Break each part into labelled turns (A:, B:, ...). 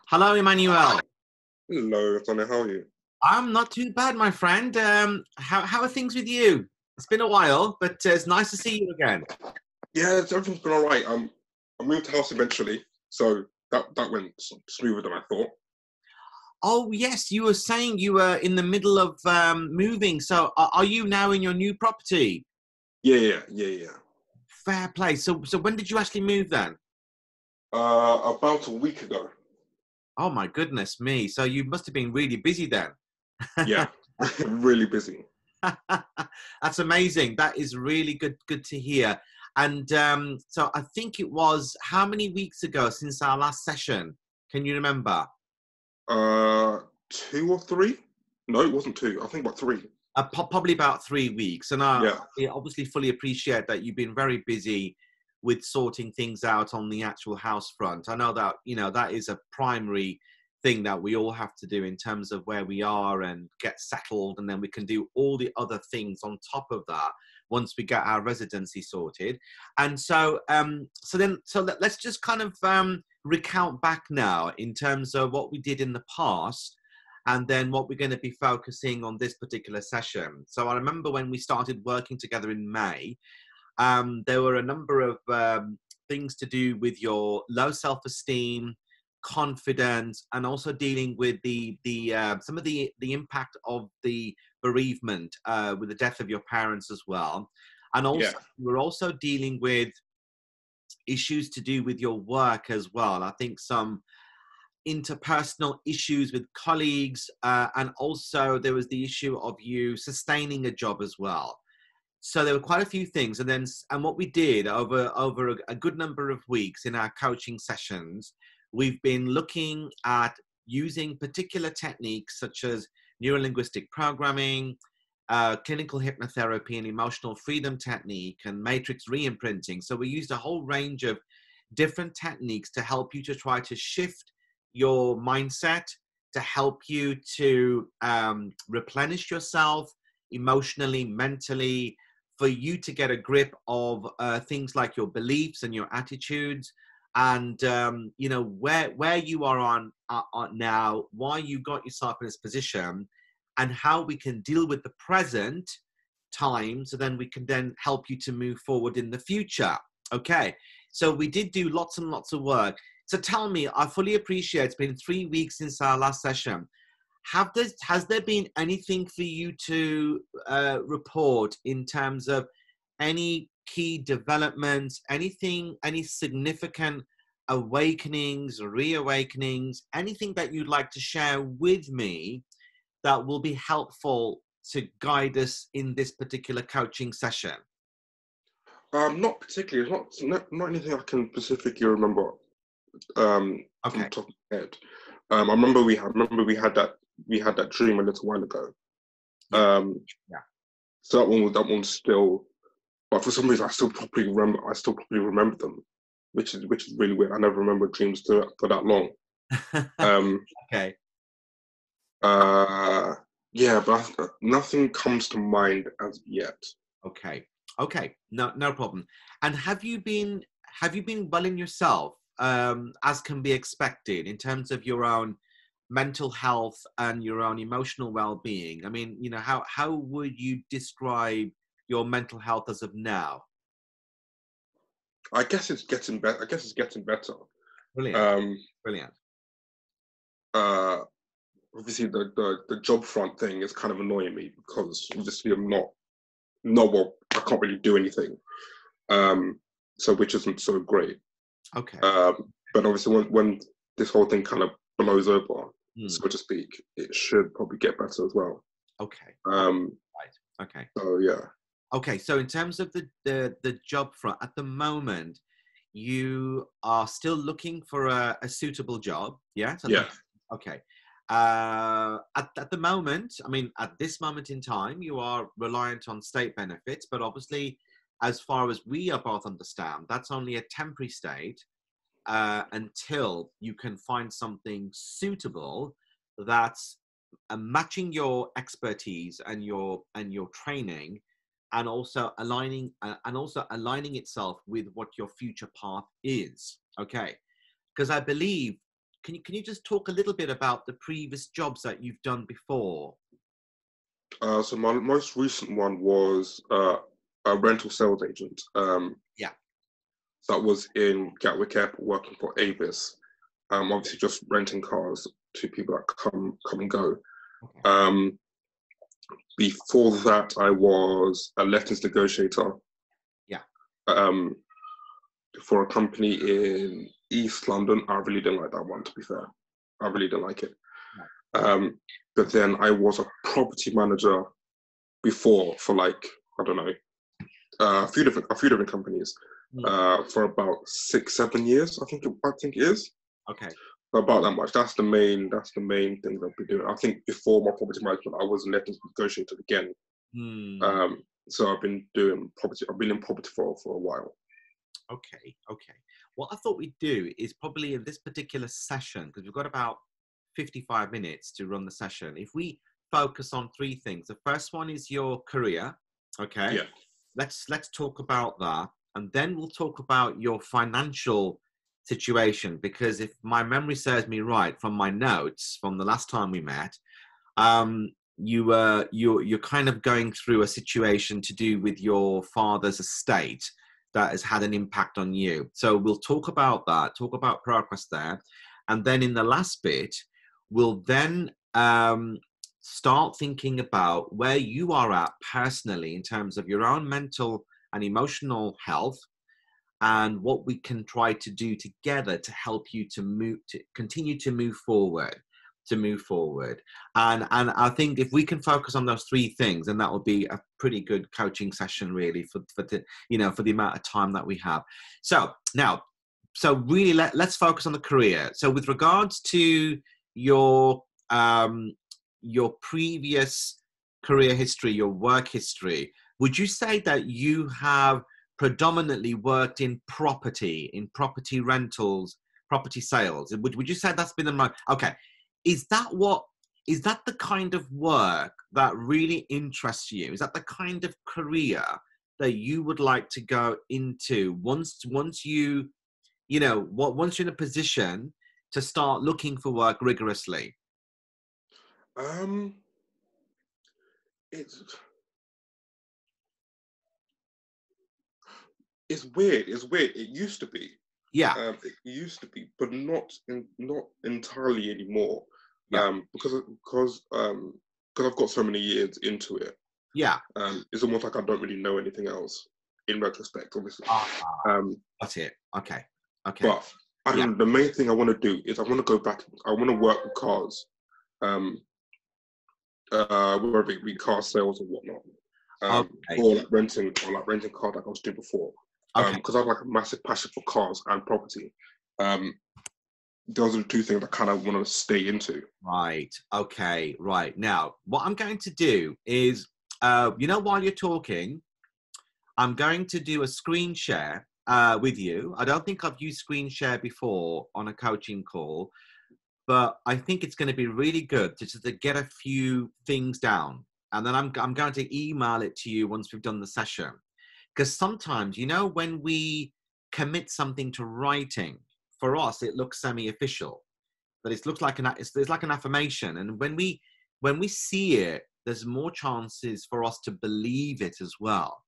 A: Hello, Emmanuel.
B: Hello, Sunil, how are you?
A: I'm not too bad, my friend. How are things with you? It's been a while, but it's nice to see you again.
B: Yeah, everything's been all right. I moved house eventually, so that went smoother than I thought.
A: Oh, yes, you were saying you were in the middle of moving. So are you now in your new property?
B: Yeah.
A: Fair play. So when did you actually move then?
B: About a week ago.
A: Oh, my goodness me. So you must have been really busy then.
B: Yeah, really busy.
A: That's amazing. That is really good to hear. And so I think it was how many weeks ago since our last session? Can you remember?
B: 2 or 3? No, it wasn't 2. I think about 3.
A: Probably about 3 weeks. And I
B: Yeah,
A: obviously fully appreciate that you've been very busy with sorting things out on the actual house front. I know that, that is a primary thing that we all have to do in terms of where we are and get settled. And then we can do all the other things on top of that once we get our residency sorted. And so, let's just kind of recount back now in terms of what we did in the past and then what we're going to be focusing on this particular session. So I remember when we started working together in May, there were a number of things to do with your low self-esteem, confidence, and also dealing with the some of the impact of the bereavement with the death of your parents as well. And
B: yeah,
A: also, we're also dealing with issues to do with your work as well. I think some interpersonal issues with colleagues, and also there was the issue of you sustaining a job as well. So there were quite a few things, and what we did over a good number of weeks in our coaching sessions, we've been looking at using particular techniques such as neurolinguistic programming, clinical hypnotherapy, and emotional freedom technique, and matrix re-imprinting. So we used a whole range of different techniques to help you to try to shift your mindset, to help you to replenish yourself emotionally, mentally, for you to get a grip of things like your beliefs and your attitudes, and where you are on now, why you got yourself in this position, and how we can deal with the present time, so then we can then help you to move forward in the future. Okay, so we did do lots and lots of work. So tell me, I fully appreciate it's been 3 weeks since our last session. Has there been anything for you to report in terms of any key developments, any significant awakenings, reawakenings, anything that you'd like to share with me that will be helpful to guide us in this particular coaching session?
B: not particularly. It's not anything I can specifically remember from the
A: Okay.
B: top of my head. I remember we had that dream a little while ago.
A: Yeah.
B: Um,
A: Yeah.
B: so that one's still. But for some reason, I still probably remember them, which is really weird. I never remember dreams for that long.
A: Okay.
B: Yeah, but nothing comes to mind as yet.
A: Okay. No problem. And have you been well in yourself, as can be expected in terms of your own mental health and your own emotional well-being? I mean, how would you describe your mental health as of now?
B: I guess it's getting better.
A: Brilliant.
B: Um,
A: Brilliant.
B: uh, Obviously, the job front thing is kind of annoying me because obviously well, I can't really do anything. So which isn't so great.
A: Okay.
B: But obviously, when this whole thing kind of blows over,
A: Hmm.
B: so to speak, it should probably get better as well.
A: Okay.
B: Um,
A: Right. Okay.
B: so yeah,
A: Okay. So in terms of the job front, at the moment, you are still looking for a suitable job. Yes.
B: yeah,
A: Okay. At the moment, I mean, at this moment in time, you are reliant on state benefits, but obviously, as far as we are both understand, that's only a temporary state until you can find something suitable that's matching your expertise and your training, and also aligning itself with what your future path is. Okay, because I believe can you just talk a little bit about the previous jobs that you've done before?
B: So my most recent one was a rental sales agent.
A: Yeah.
B: That was in Gatwick Airport, working for Avis. Obviously just renting cars to people that come and go.
A: Okay.
B: Before that, I was a lettings negotiator.
A: Yeah.
B: For a company in East London. I really didn't like that one, to be fair. I really didn't like it.
A: No.
B: But then I was a property manager before for like, I don't know, a few different companies for about 6-7 years. I think it is.
A: Okay.
B: About that much. That's the main thing that I've been doing. I think before my property management, I was a lettings negotiator again. So I've been doing property. I've been in property for a while.
A: Okay. What I thought we'd do is probably in this particular session, because we've got about 55 minutes to run the session, if we focus on 3 things. The first one is your career. Okay.
B: Yeah.
A: Let's talk about that, and then we'll talk about your financial situation, because if my memory serves me right from my notes from the last time we met, you're kind of going through a situation to do with your father's estate that has had an impact on you. So we'll talk about that, talk about progress there. And then in the last bit, we'll then start thinking about where you are at personally in terms of your own mental and emotional health, and what we can try to do together to help you to continue to move forward. And I think if we can focus on those 3 things, then that will be a pretty good coaching session, really, for the amount of time that we have. So now, really let's focus on the career. So with regards to your previous career history, your work history, would you say that you have predominantly worked in property rentals, property sales? Would you say that's been the okay? Is that the kind of work that really interests you? Is that the kind of career that you would like to go into once you're in a position to start looking for work rigorously?
B: It's weird. It used to be.
A: Yeah.
B: It used to be, but not entirely anymore.
A: Yeah.
B: Because I've got so many years into it.
A: Yeah.
B: It's almost like I don't really know anything else in retrospect, obviously.
A: That's it. Okay.
B: But the main thing I want to do is I want to go back. I want to work with cars, whether it be car sales or whatnot, or like renting cars like I was doing before. Because I have like a massive passion for cars and property. Those are the 2 things I kind of want to stay into.
A: Right. Okay. Right. Now, what I'm going to do is, while you're talking, I'm going to do a screen share with you. I don't think I've used screen share before on a coaching call, but I think it's going to be really good to get a few things down. And then I'm going to email it to you once we've done the session. Because sometimes, when we commit something to writing, for us, it looks semi-official, but it looks like it's like an affirmation. And when we see it, there's more chances for us to believe it as well.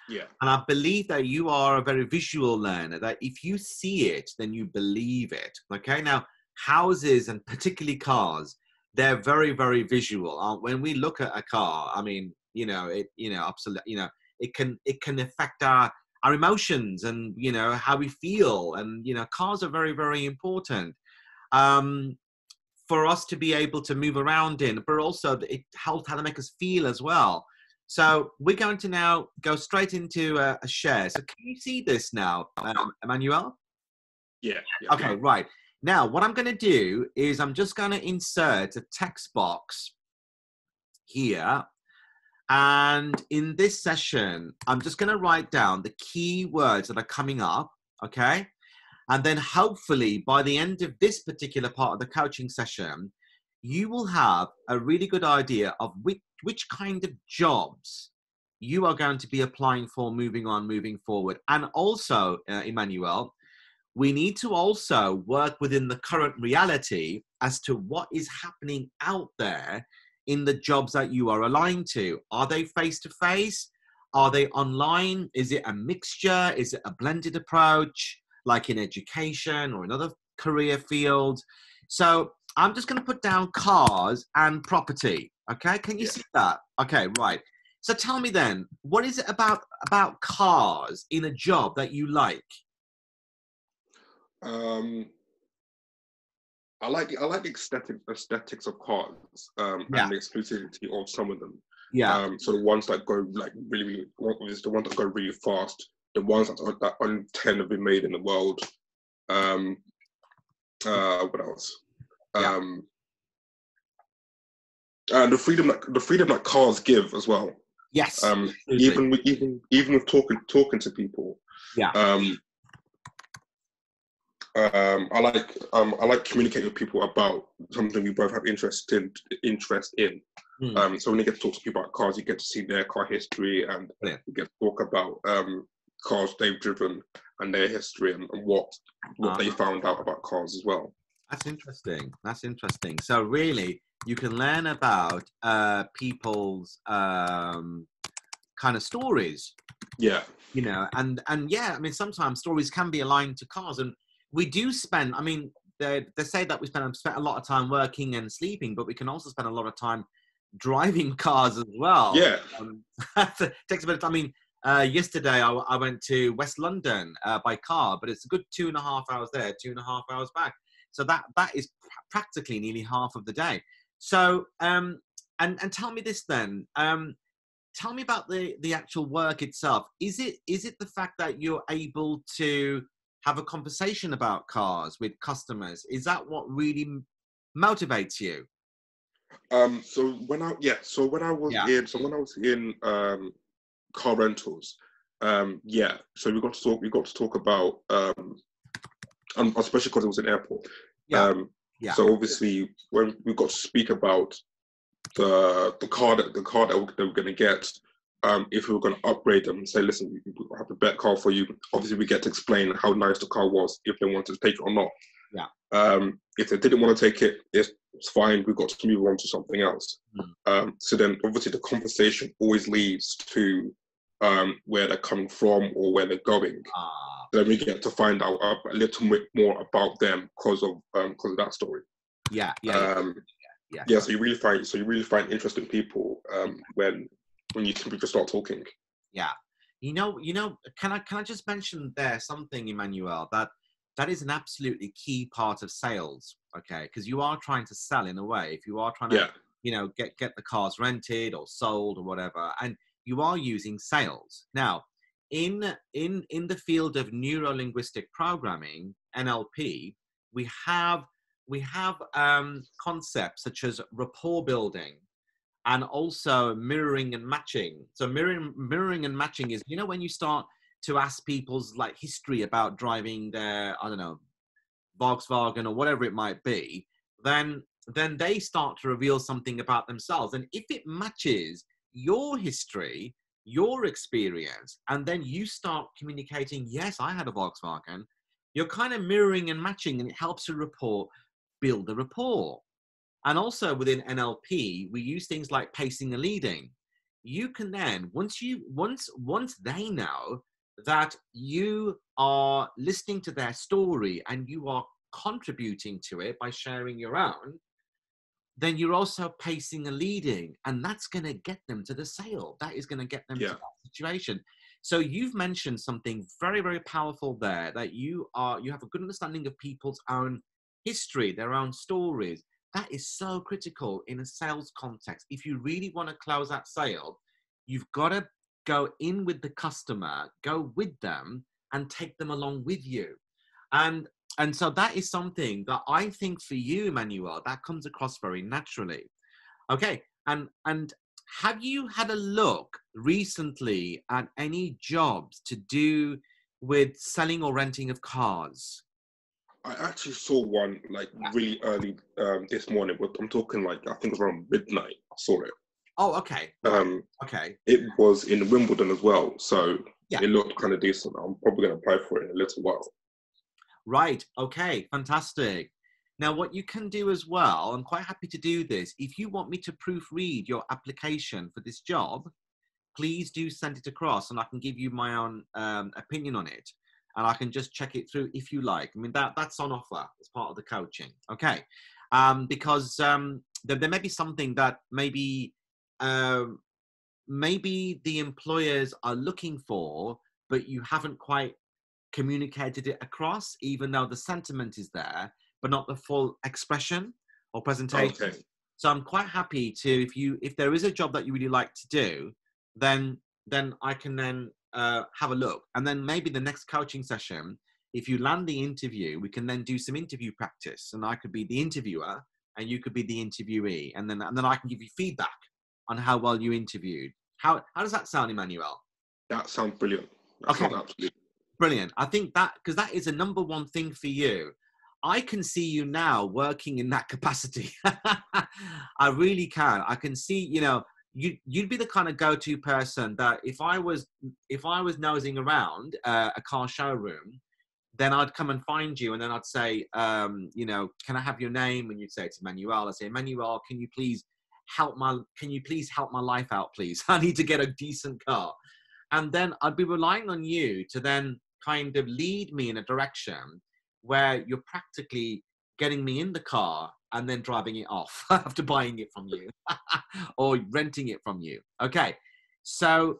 B: Yeah.
A: And I believe that you are a very visual learner, that if you see it, then you believe it. Okay. Now, houses and particularly cars, they're very, very visual. When we look at a car, I mean, absolutely, it can affect our emotions and, how we feel. And, cars are very, very important for us to be able to move around in, but also it helps how to make us feel as well. So we're going to now go straight into a share. So can you see this now, Emmanuel?
B: Yeah.
A: Okay, right. Now, what I'm going to do is I'm just going to insert a text box here. And in this session, I'm just going to write down the key words that are coming up, okay? And then hopefully by the end of this particular part of the coaching session, you will have a really good idea of which kind of jobs you are going to be applying for moving forward. And also, Emmanuel, we need to also work within the current reality as to what is happening out there in the jobs that you are aligned to. Are they face-to-face? Are they online? Is it a mixture? Is it a blended approach, like in education or another career field? So I'm just going to put down cars and property. Okay, can you see that? Okay, right. So tell me then, what is it about cars in a job that you like?
B: I like aesthetics of cars, and the exclusivity of some of them.
A: Yeah.
B: So the ones that go like really, the ones that go really fast, the ones that only 10 have been made in the world. What else? And the freedom that cars give as well.
A: Yes.
B: Even with talking to people.
A: Yeah.
B: I like communicating with people about something we both have interest in. So when you get to talk to people about cars, you get to see their car history, and you get to talk about cars they've driven and their history, and what they found out about cars as well.
A: That's interesting. So really, you can learn about people's kind of stories.
B: Yeah.
A: You know, and yeah, I mean, sometimes stories can be aligned to cars, and we do spend, I mean, they say that we spent a lot of time working and sleeping, but we can also spend a lot of time driving cars as well.
B: Yeah.
A: It takes a bit of time. I mean, yesterday I went to West London by car, but it's a good 2.5 hours there, 2.5 hours back. So that is practically nearly half of the day. So, and tell me this then, tell me about the actual work itself. Is it the fact that you're able to have a conversation about cars with customers? Is that what really motivates you?
B: So when I was in car rentals, so we got to talk about especially because it was an airport. So obviously when we got to speak about the car that they were going to get, if we were going to upgrade them and say, listen, we have a better car for you. Obviously, we get to explain how nice the car was, if they wanted to take it or not. If they didn't want to take it, it's fine. We've got to move on to something else. So then, obviously, the conversation always leads to where they're coming from or where they're going. Then we get to find out a little bit more about them because of that story. So you really find interesting people when you simply just start talking.
A: Yeah. You know, can I just mention there something, Emmanuel, that is an absolutely key part of sales, okay? Because you are trying to sell in a way. If you are trying to, get the cars rented or sold or whatever, and you are using sales. Now, in the field of neuro-linguistic programming, NLP, we have concepts such as rapport building and also mirroring and matching. So mirroring and matching is, when you start to ask people's like history about driving their, I don't know, Volkswagen or whatever it might be, then they start to reveal something about themselves. And if it matches your history, your experience, and then you start communicating, yes, I had a Volkswagen, you're kind of mirroring and matching, and it helps your rapport build the rapport. And also within NLP, we use things like pacing and leading. You can then, once they know that you are listening to their story and you are contributing to it by sharing your own, then you're also pacing and leading, and that's going to get them to the sale. That is going to get them to that situation. So you've mentioned something very, very powerful there, that you have a good understanding of people's own history, their own stories. That is so critical in a sales context. If you really want to close that sale, you've got to go in with the customer, go with them, and take them along with you. And so that is something that I think for you, Emmanuel, that comes across very naturally. Okay, and have you had a look recently at any jobs to do with selling or renting of cars?
B: I actually saw one like really early this morning. I'm talking like, I think it was around midnight. I saw it.
A: Oh, okay. Right. Okay.
B: It was in Wimbledon as well, so it looked kind of decent. I'm probably going to apply for it in a little while.
A: Right. Okay. Fantastic. Now, what you can do as well, I'm quite happy to do this. If you want me to proofread your application for this job, please do send it across and I can give you my own opinion on it. And I can just check it through if you like. I mean, that's on offer as part of the coaching. Okay. Because there may be something that maybe the employers are looking for, but you haven't quite communicated it across, even though the sentiment is there, but not the full expression or presentation.
B: Okay.
A: So I'm quite happy to, if there is a job that you really like to do, then I can then have a look. And then maybe the next coaching session, if you land the interview, we can then do some interview practice, and I could be the interviewer and you could be the interviewee, and then I can give you feedback on how well you interviewed. How does that sound, Emmanuel?
B: That sounds brilliant. That sounds absolutely
A: brilliant. I think that, because that is a number one thing for you. I can see you now working in that capacity. I really can. I can see, you'd be the kind of go-to person that if I was nosing around a car showroom, then I'd come and find you, and then I'd say, can I have your name? And you'd say it's Emmanuel. I'd say, Emmanuel, can you please help my life out, please? I need to get a decent car. And then I'd be relying on you to then kind of lead me in a direction where you're practically getting me in the car and then driving it off after buying it from you or renting it from you. Okay. So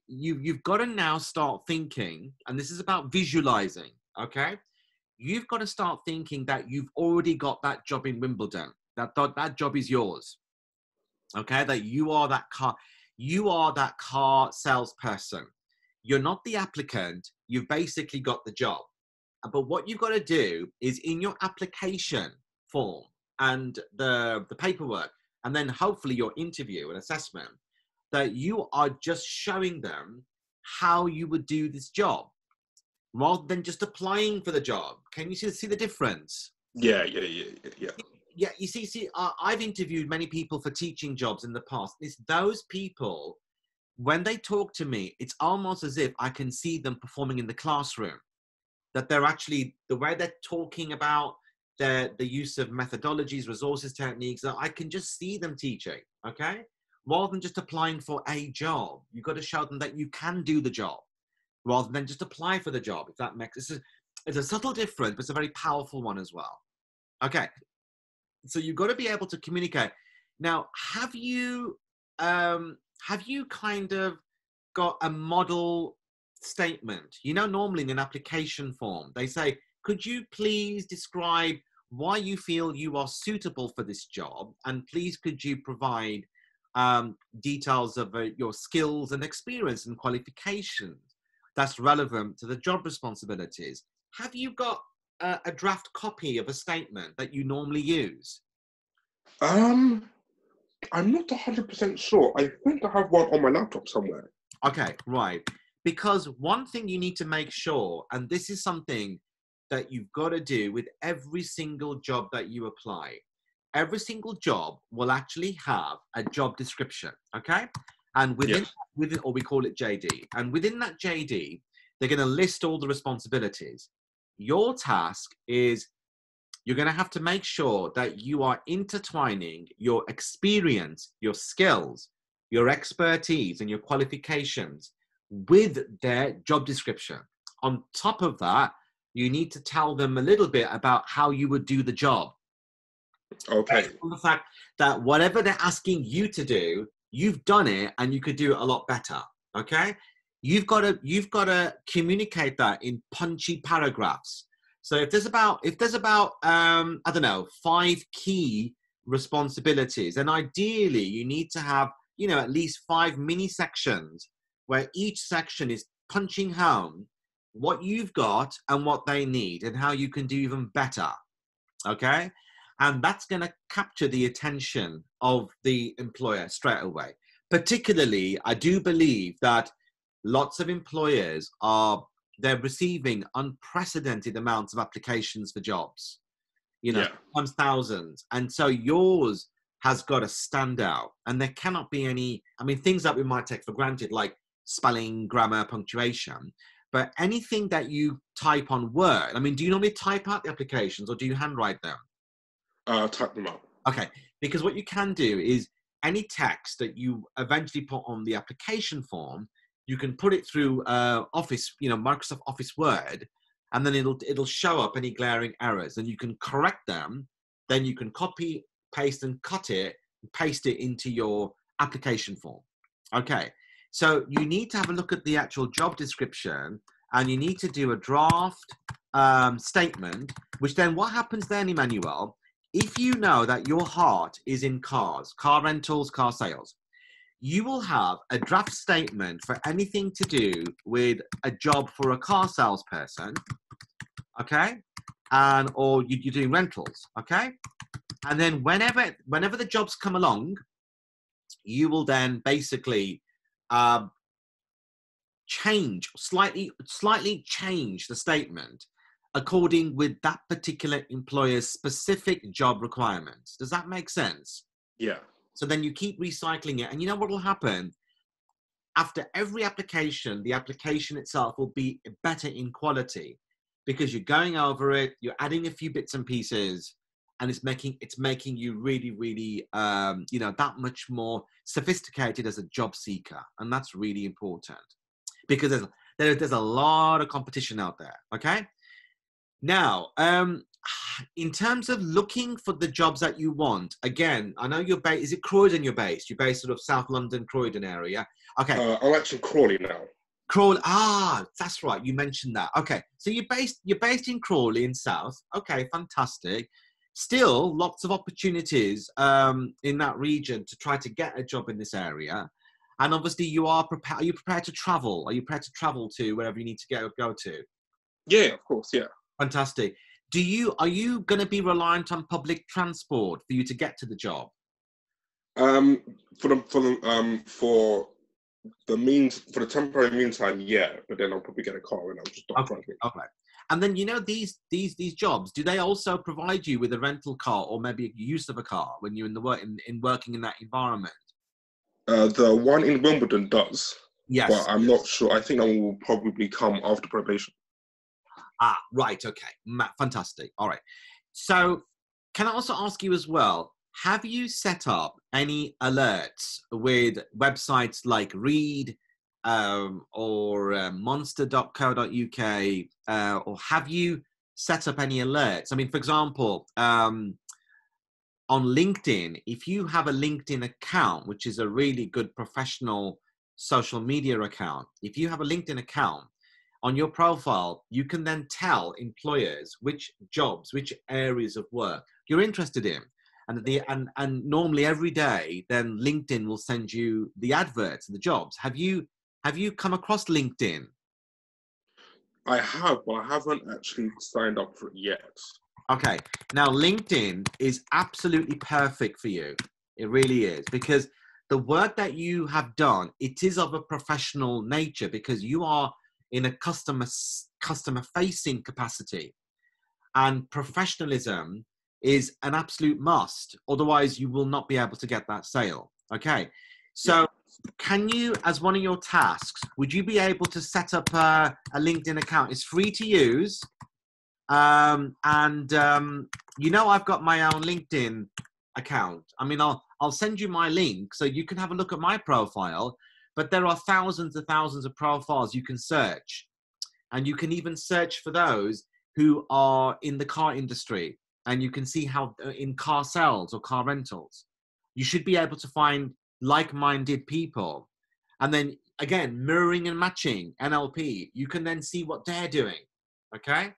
A: you've got to now start thinking, and this is about visualizing. Okay. You've got to start thinking that you've already got that job in Wimbledon, that job is yours. Okay. That you are that car salesperson. You're not the applicant. You've basically got the job. But what you've got to do is in your application form and the paperwork, and then hopefully your interview and assessment, that you are just showing them how you would do this job rather than just applying for the job. Can you see the difference?
B: Yeah.
A: Yeah, you see, I've interviewed many people for teaching jobs in the past. It's those people, when they talk to me, it's almost as if I can see them performing in the classroom. That they're actually, the way they're talking about the use of methodologies, resources, techniques, that I can just see them teaching, okay? Rather than just applying for a job. You've got to show them that you can do the job rather than just apply for the job, if that makes sense. It's a subtle difference, but it's a very powerful one as well. Okay, so you've got to be able to communicate. Now, have you kind of got a model statement? Normally in an application form, they say, could you please describe why you feel you are suitable for this job? And please, could you provide details of your skills and experience and qualifications that's relevant to the job responsibilities? Have you got a draft copy of a statement that you normally use?
B: I'm not 100% sure. I think I have one on my laptop somewhere.
A: Okay, right. Because one thing you need to make sure, and this is something that you've got to do with every single job that you apply. Every single job will actually have a job description, okay? And within, or we call it JD. And within that JD, they're going to list all the responsibilities. Your task is you're going to have to make sure that you are intertwining your experience, your skills, your expertise, and your qualifications with their job description. On top of that, you need to tell them a little bit about how you would do the job.
B: Okay.
A: Based on the fact that whatever they're asking you to do, you've done it and you could do it a lot better. Okay? You've got to communicate that in punchy paragraphs. So if there's about I don't know, 5 key responsibilities, and ideally you need to have, at least 5 mini sections where each section is punching home what you've got and what they need and how you can do even better. Okay? And that's going to capture the attention of the employer straight away. Particularly, I do believe that lots of employers they're receiving unprecedented amounts of applications for jobs, times thousands. And so yours has got to stand out. And there cannot be things that we might take for granted, like spelling, grammar, punctuation. but anything that you type on Word, I mean, do you normally type out the applications or do you handwrite them?
B: Type them out.
A: Okay, because what you can do is any text that you eventually put on the application form, you can put it through Office, Microsoft Office Word, and then it'll show up any glaring errors, and you can correct them. Then you can copy, paste, and cut it, and paste it into your application form. Okay, so you need to have a look at the actual job description, and you need to do a draft statement. Which then, what happens then, Emmanuel? If you know that your heart is in cars, car rentals, car sales, you will have a draft statement for anything to do with a job for a car salesperson, okay? Or you're doing rentals, okay? And then whenever the jobs come along, you will then basically slightly change the statement according with that particular employer's specific job requirements. Does that make sense?
B: Yeah.
A: So then you keep recycling it. And you know what will happen? After every application, the application itself will be better in quality because you're going over it, you're adding a few bits and pieces, and it's making you really, really, that much more sophisticated as a job seeker. And that's really important because there's a lot of competition out there, okay? Now, in terms of looking for the jobs that you want, again, I know you're based, is it Croydon you're based? You're based sort of South London, Croydon area. Okay.
B: I'm actually Crawley now.
A: Crawley, that's right. You mentioned that. Okay. So you're based in Crawley in South. Okay, fantastic. Still lots of opportunities in that region to try to get a job in this area. And obviously are you prepared to travel? Are you prepared to travel to wherever you need to go to?
B: Yeah, of course, yeah.
A: Fantastic. Are you going to be reliant on public transport for you to get to the job?
B: For the temporary meantime, yeah. But then I'll probably get a car and I'll just start driving.
A: Okay. And then these jobs, do they also provide you with a rental car or maybe use of a car when you're in working in that environment?
B: The one in Wimbledon does.
A: Yes.
B: But I'm not sure. I think that will probably come after probation.
A: Right. Okay. Fantastic. All right. So can I also ask you as well, have you set up any alerts with websites like Reed or monster.co.uk or have you set up any alerts? I mean, for example, on LinkedIn, if you have a LinkedIn account, which is a really good professional social media account, if you have a LinkedIn account, on your profile, you can then tell employers which jobs, which areas of work you're interested in. And normally every day, then LinkedIn will send you the adverts and the jobs. Have you come across LinkedIn?
B: I have, but I haven't actually signed up for it yet.
A: Okay. Now, LinkedIn is absolutely perfect for you. It really is, because the work that you have done, it is of a professional nature because you are in a customer facing capacity, and professionalism is an absolute must. Otherwise you will not be able to get that sale. Okay. So can you, as one of your tasks, would you be able to set up a LinkedIn account? It's free to use. I've got my own LinkedIn account. I mean, I'll send you my link so you can have a look at my profile. But there are thousands and thousands of profiles you can search. And you can even search for those who are in the car industry. And you can see how in car sales or car rentals, you should be able to find like-minded people. And then, again, mirroring and matching, NLP, you can then see what they're doing, okay?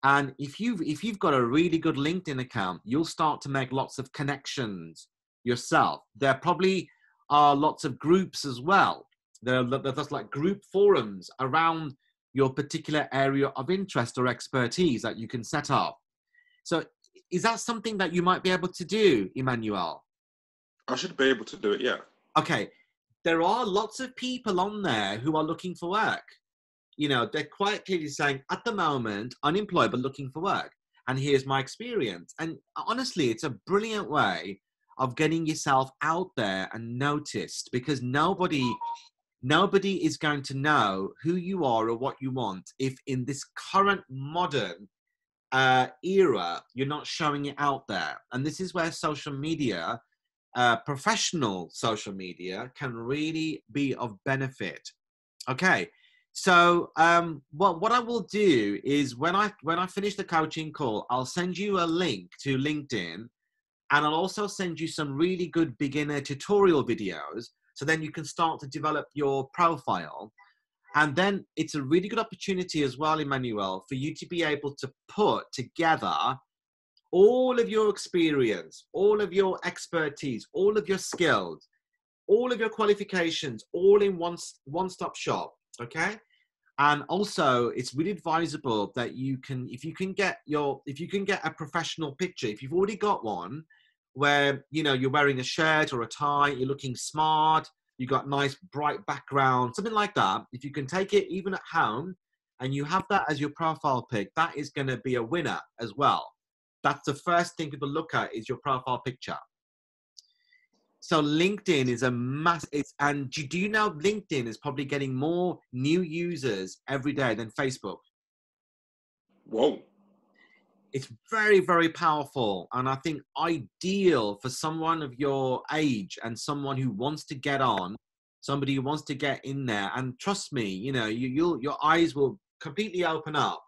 A: And if you've got a really good LinkedIn account, you'll start to make lots of connections yourself. There probably are lots of groups as well. There's like group forums around your particular area of interest or expertise that you can set up. So is that something that you might be able to do, Emmanuel?
B: I should be able to do it, yeah.
A: Okay. There are lots of people on there who are looking for work. They're quite clearly saying, at the moment, unemployed, but looking for work. And here's my experience. And honestly, it's a brilliant way of getting yourself out there and noticed, because nobody nobody is going to know who you are or what you want if in this current modern era you're not showing it out there. And this is where social media, professional social media, can really be of benefit. Okay, so what I will do is when I finish the coaching call, I'll send you a link to LinkedIn, and I'll also send you some really good beginner tutorial videos, so then you can start to develop your profile. And then it's a really good opportunity as well, Emmanuel, for you to be able to put together all of your experience, all of your expertise, all of your skills, all of your qualifications, all in one-stop shop, okay? And also, it's really advisable that you can, if you can get a professional picture, if you've already got one, where, you know, you're wearing a shirt or a tie, you're looking smart, you got nice bright background, something like that. If you can take it even at home and you have that as your profile pic, that is going to be a winner as well. That's the first thing people look at, is your profile picture. So LinkedIn is a and do you know LinkedIn is probably getting more new users every day than Facebook?
B: Whoa.
A: It's very, very powerful. And I think ideal for someone of your age and someone who wants to get on, somebody who wants to get in there. And trust me, you know, your eyes will completely open up,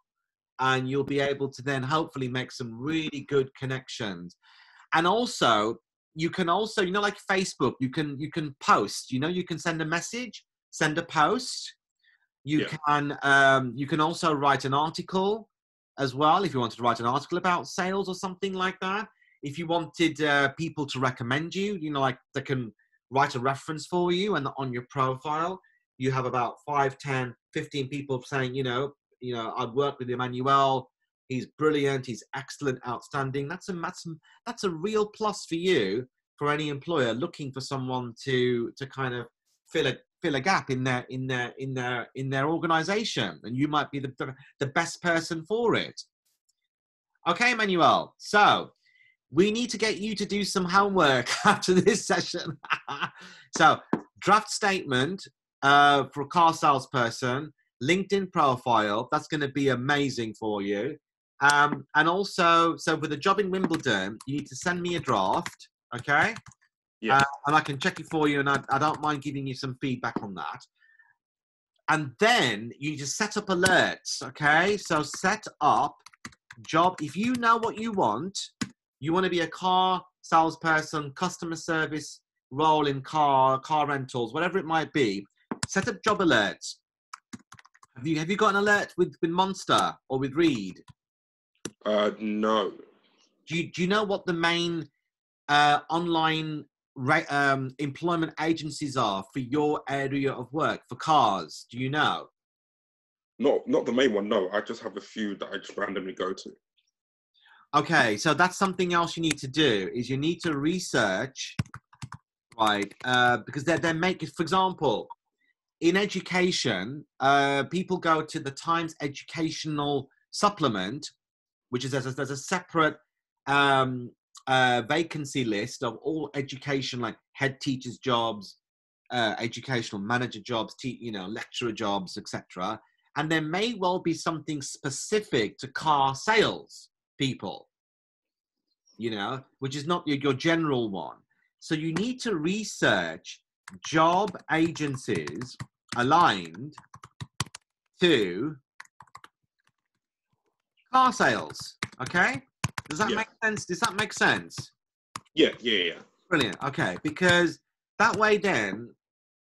A: and you'll be able to then hopefully make some really good connections. And also, you can also, you know, like Facebook, you can post, you know, you can send a message, send a post. You can also write an article as well, if you wanted to write an article about sales or something like that. If you wanted people to recommend you, you know, like they can write a reference for you, and on your profile, you have about 5, 10, 15 people saying, you know, I've worked with Emmanuel. He's brilliant. He's excellent, outstanding. That's a real plus for you, for any employer looking for someone to kind of fill a gap in their organization, and you might be the best person for it. Okay, Emmanuel. So we need to get you to do some homework after this session. So draft statement for a car salesperson, LinkedIn profile. That's going to be amazing for you. And also, so with a job in Wimbledon, you need to send me a draft. Okay.
B: Yeah.
A: And I can check it for you, and I don't mind giving you some feedback on that. And then you need to set up alerts, okay? So set up job. If you know what you want to be a car salesperson, customer service role in car rentals, whatever it might be, set up job alerts. Have you got an alert with Monster or with Reed?
B: No.
A: Do you know what the main online employment agencies are for your area of work for cars? Do you know?
B: Not the main one, no. I just have a few that I just randomly go to.
A: Okay, so that's something else you need to do, is you need to research, right? Because they're making, for example, in education, people go to the Times educational supplement, which is there's a separate vacancy list of all education, like head teachers jobs, educational manager jobs, lecturer jobs, etc. And there may well be something specific to car sales people, which is not your general one. So you need to research job agencies aligned to car sales. Okay? Does that make sense? Does that make sense?
B: Yeah.
A: Brilliant. Okay, because that way then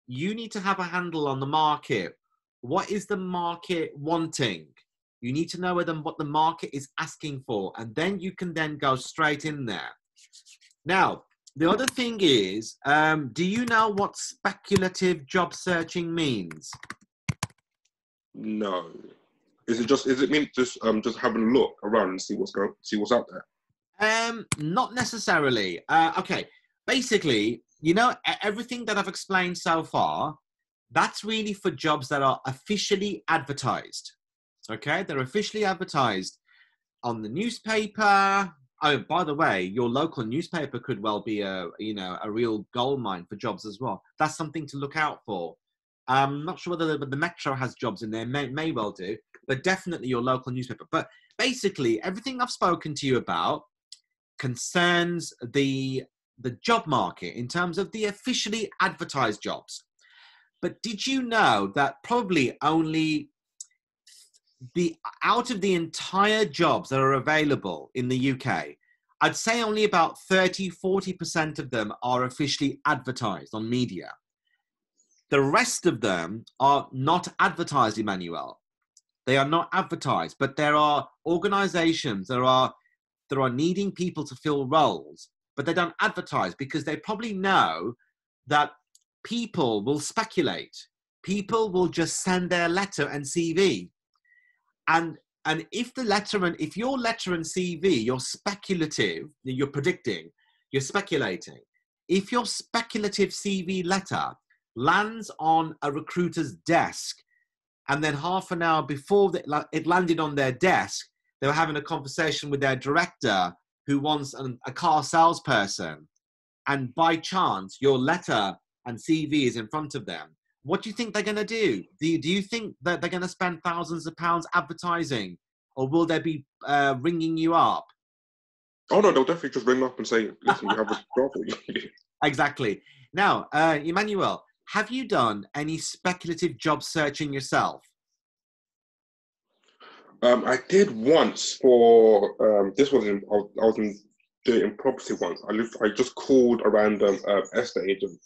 A: you need to have a handle on the market. What is the market wanting? You need to know what the market is asking for, and then you can then go straight in there. Now, the other thing is, do you know what speculative job searching means?
B: No. Is it mean just having a look around and see what's out there?
A: Not necessarily. Okay, basically, everything that I've explained so far, that's really for jobs that are officially advertised. Okay, they're officially advertised on the newspaper. Oh, by the way, your local newspaper could well be a real goldmine for jobs as well. That's something to look out for. I'm not sure whether the Metro has jobs in there, may well do, but definitely your local newspaper. But basically, everything I've spoken to you about concerns the job market in terms of the officially advertised jobs. But did you know that probably only out of the entire jobs that are available in the UK, I'd say only about 30-40% of them are officially advertised on media. The rest of them are not advertised, Emmanuel. They are not advertised, but there are organizations that are needing people to fill roles, but they don't advertise because they probably know that people will speculate. People will just send their letter and CV. And if your letter and CV, you're speculative, you're predicting, you're speculating. If your speculative CV letter lands on a recruiter's desk, and then half an hour before it landed on their desk, they were having a conversation with their director who wants a car salesperson, and by chance your letter and CV is in front of them, what do you think they're going to do? Do you think that they're going to spend thousands of pounds advertising, or will they be ringing you up?
B: Oh no, they'll definitely just ring up and say, listen, we have a job for you.
A: Exactly. Now, Emmanuel, have you done any speculative job searching yourself?
B: I did once for, this was I was doing it in property once. I just called a random estate agent.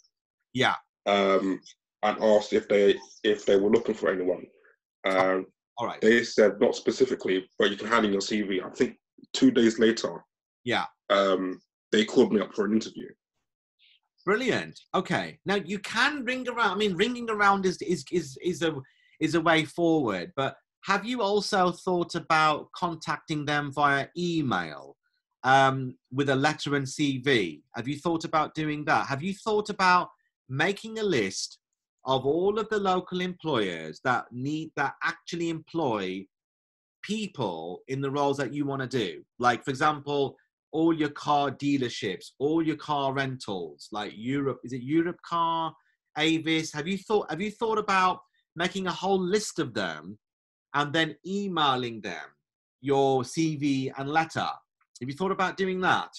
A: Yeah.
B: And asked if they were looking for anyone.
A: All right.
B: They said not specifically, but you can hand in your CV. I think 2 days later,
A: yeah,
B: they called me up for an interview.
A: Brilliant. Okay. Now you can ring around. I mean, ringing around is a way forward. But have you also thought about contacting them via email with a letter and CV? Have you thought about doing that? Have you thought about making a list of all of the local employers that actually employ people in the roles that you want to do? Like, for example, all your car dealerships, all your car rentals, like Europe, is it Europe Car, Avis? Have you thought about making a whole list of them and then emailing them your CV and letter? Have you thought about doing that?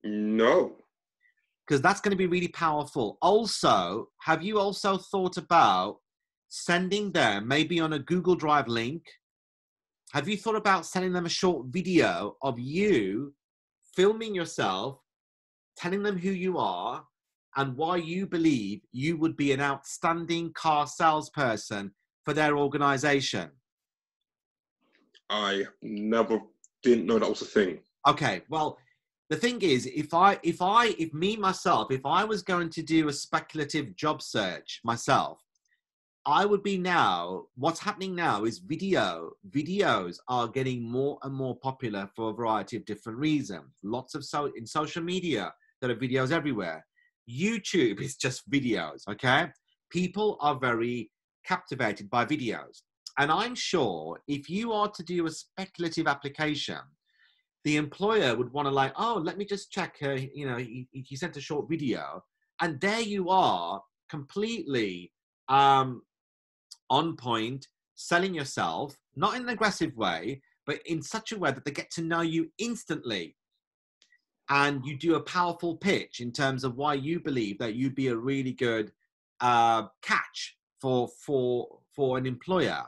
B: No.
A: Because that's going to be really powerful. Also, have you also thought about sending them maybe on a Google Drive link? Have you thought about sending them a short video of you filming yourself, telling them who you are and why you believe you would be an outstanding car salesperson for their organization?
B: I didn't know that was a thing.
A: Okay, well, the thing is, if I was going to do a speculative job search myself, I would be what's happening now is videos are getting more and more popular for a variety of different reasons. Lots of in social media, there are videos everywhere. YouTube is just videos, okay? People are very captivated by videos. And I'm sure if you are to do a speculative application, the employer would want to let me just check, he sent a short video. And there you are, completely on point, selling yourself, not in an aggressive way, but in such a way that they get to know you instantly. And you do a powerful pitch in terms of why you believe that you'd be a really good catch for an employer.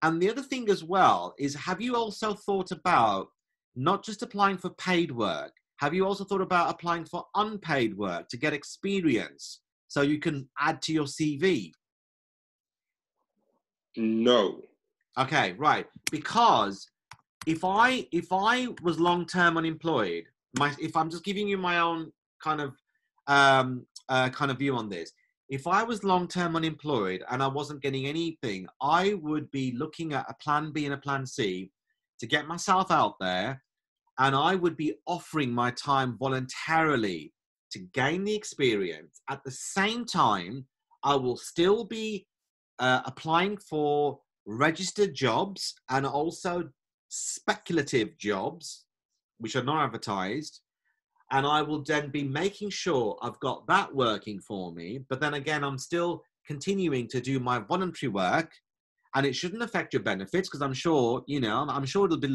A: And the other thing as well is, have you also thought about not just applying for paid work? Have you also thought about applying for unpaid work to get experience so you can add to your CV?
B: No.
A: Okay, right. Because if I was long-term unemployed, if I'm just giving you my own kind of view on this, if I was long-term unemployed and I wasn't getting anything, I would be looking at a plan B and a plan C to get myself out there, and I would be offering my time voluntarily to gain the experience. At the same time, I will still be applying for registered jobs and also speculative jobs, which are not advertised. And I will then be making sure I've got that working for me. But then again, I'm still continuing to do my voluntary work, and it shouldn't affect your benefits, because I'm sure, you know, I'm sure it'll be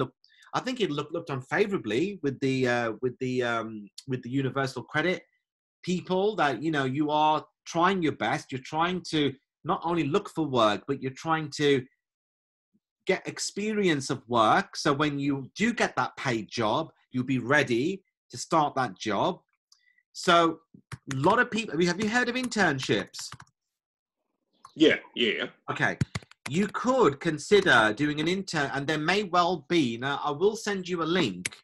A: I think it looked unfavorably with the universal credit people, that, you know, you are trying your best. You're trying to not only look for work, but you're trying to get experience of work. So when you do get that paid job, you'll be ready to start that job. So a lot of people, have you heard of internships?
B: Yeah.
A: Okay. You could consider doing an intern, and there may well be, now I will send you a link.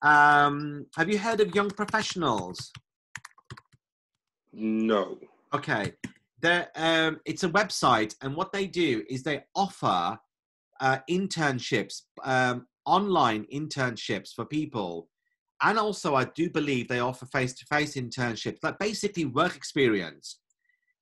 A: Have you heard of Young Professionals?
B: No.
A: Okay. It's a website, and what they do is they offer internships, online internships for people. And also, I do believe they offer face-to-face internships, like basically work experience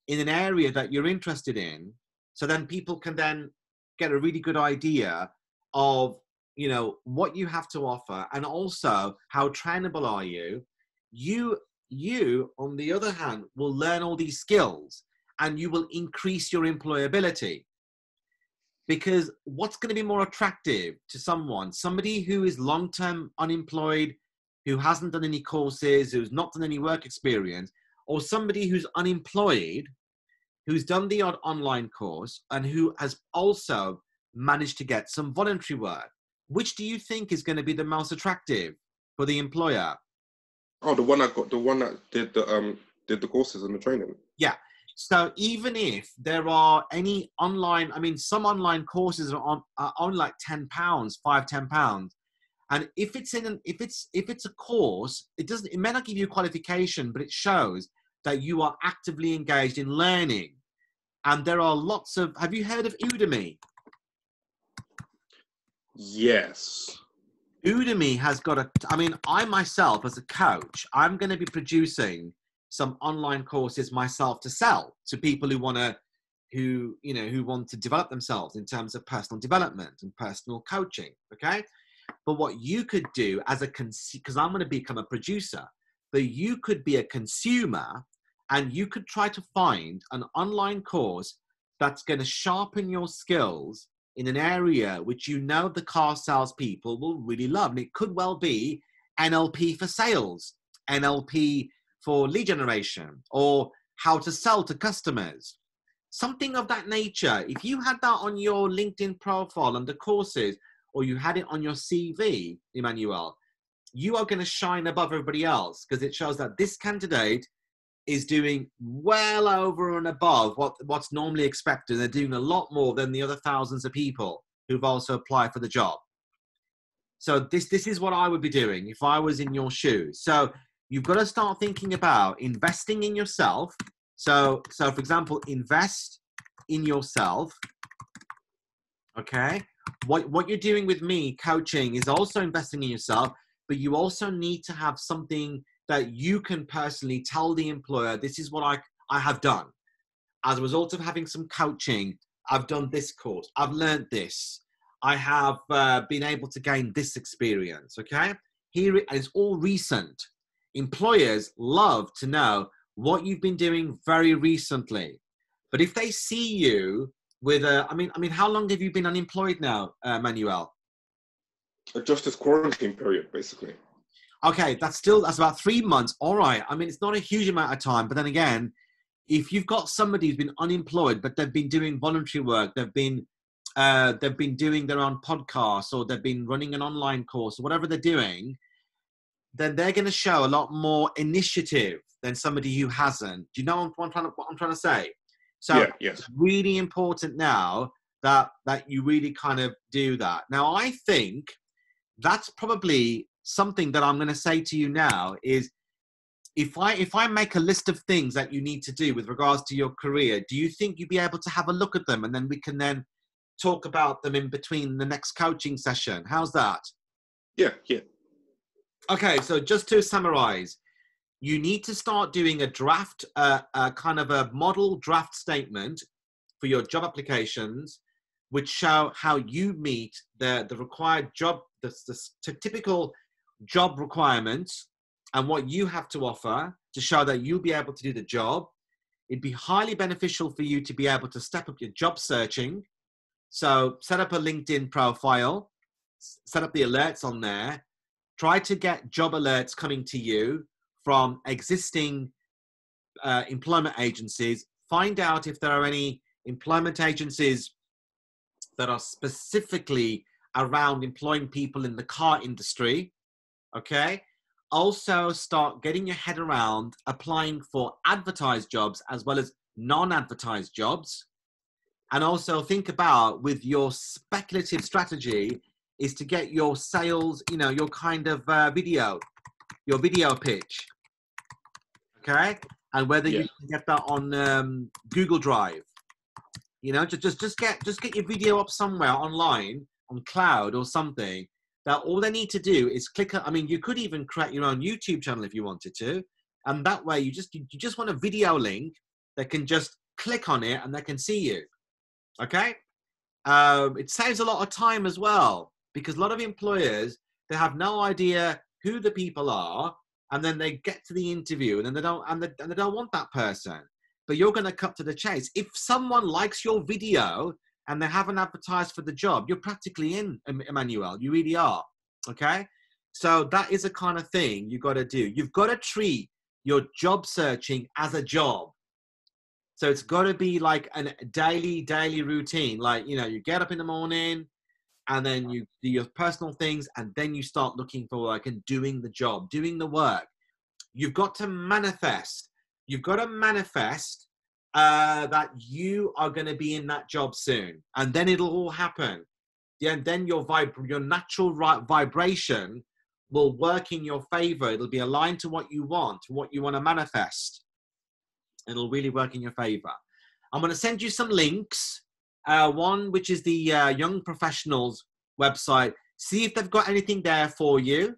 A: in an area that you're interested in. So then people can then get a really good idea of, you know, what you have to offer, and also how trainable are you. You, on the other hand, will learn all these skills, and you will increase your employability. Because what's going to be more attractive to somebody who is long-term unemployed, who hasn't done any courses, who's not done any work experience, or somebody who's unemployed, who's done the odd online course, and who has also managed to get some voluntary work? Which do you think is going to be the most attractive for the employer?
B: Oh, the one that did the courses and the training.
A: Yeah. So even if there are any online, I mean, some online courses are on like £10, £5-10. And if it's a course, it may not give you a qualification, but it shows that you are actively engaged in learning. And there are lots of, have you heard of Udemy?
B: Yes.
A: Udemy has got I myself, as a coach, I'm going to be producing some online courses myself to sell to people who want to develop themselves in terms of personal development and personal coaching. Okay. But what you could do because I'm going to become a producer, but you could be a consumer, and you could try to find an online course that's going to sharpen your skills in an area which you know the car sales people will really love. And it could well be NLP for sales, NLP for lead generation, or how to sell to customers. Something of that nature. If you had that on your LinkedIn profile under courses, or you had it on your CV, Emmanuel, you are going to shine above everybody else, because it shows that this candidate is doing well over and above what's normally expected. They're doing a lot more than the other thousands of people who've also applied for the job. So this is what I would be doing if I was in your shoes. So you've got to start thinking about investing in yourself. So for example, invest in yourself. Okay. What you're doing with me coaching is also investing in yourself, but you also need to have something that you can personally tell the employer, this is what I have done. As a result of having some coaching, I've done this course, I've learned this, I have been able to gain this experience, okay? Here it's all recent. Employers love to know what you've been doing very recently. But if they see you with I mean, how long have you been unemployed now, Manuel?
B: Just this quarantine period, basically.
A: Okay, that's about 3 months. All right. I mean, it's not a huge amount of time, but then again, if you've got somebody who's been unemployed, but they've been doing voluntary work, they've been doing their own podcasts, or they've been running an online course, or whatever they're doing, then they're going to show a lot more initiative than somebody who hasn't. Do you know what I'm trying to say? So
B: yeah, yes.
A: It's really important now that you really kind of do that. Now, I think that's probably something that I'm going to say to you now is, if I make a list of things that you need to do with regards to your career, do you think you'd be able to have a look at them, and then we can then talk about them in between the next coaching session? How's that?
B: Yeah.
A: Okay, so just to summarize, you need to start doing a draft, kind of a model draft statement for your job applications, which show how you meet the required job, the typical job requirements, and what you have to offer to show that you'll be able to do the job. it'd be highly beneficial for you to be able to step up your job searching. So set up a LinkedIn profile, set up the alerts on there, try to get job alerts coming to you from existing employment agencies. Find out if there are any employment agencies that are specifically around employing people in the car industry, okay? Also start getting your head around applying for advertised jobs as well as non-advertised jobs. And also think about, with your speculative strategy, is to get your sales, you know, your kind of video pitch, okay? And whether you can get that on Google Drive, you know, just get your video up somewhere online on cloud or something. That all they need to do is click. I mean, you could even create your own YouTube channel if you wanted to, and that way you just want a video link. They can just click on it and they can see you. Okay, it saves a lot of time as well, because a lot of employers, they have no idea who the people are, and then they get to the interview and then they don't want that person. But you're going to cut to the chase. If someone likes your video and they haven't advertised for the job, you're practically in, Emmanuel. You really are. Okay, so that is a kind of thing you got to do. You've got to treat your job searching as a job. So it's got to be like a daily routine. Like, you know, you get up in the morning and then you do your personal things and then you start looking for work and doing the job, doing the work. You've got to manifest. You've got to manifest that you are going to be in that job soon. And then it'll all happen. Yeah, and then your natural vibration will work in your favor. It'll be aligned to what you want to manifest. It'll really work in your favor. I'm going to send you some links. One, which is the Young Professionals website. See if they've got anything there for you.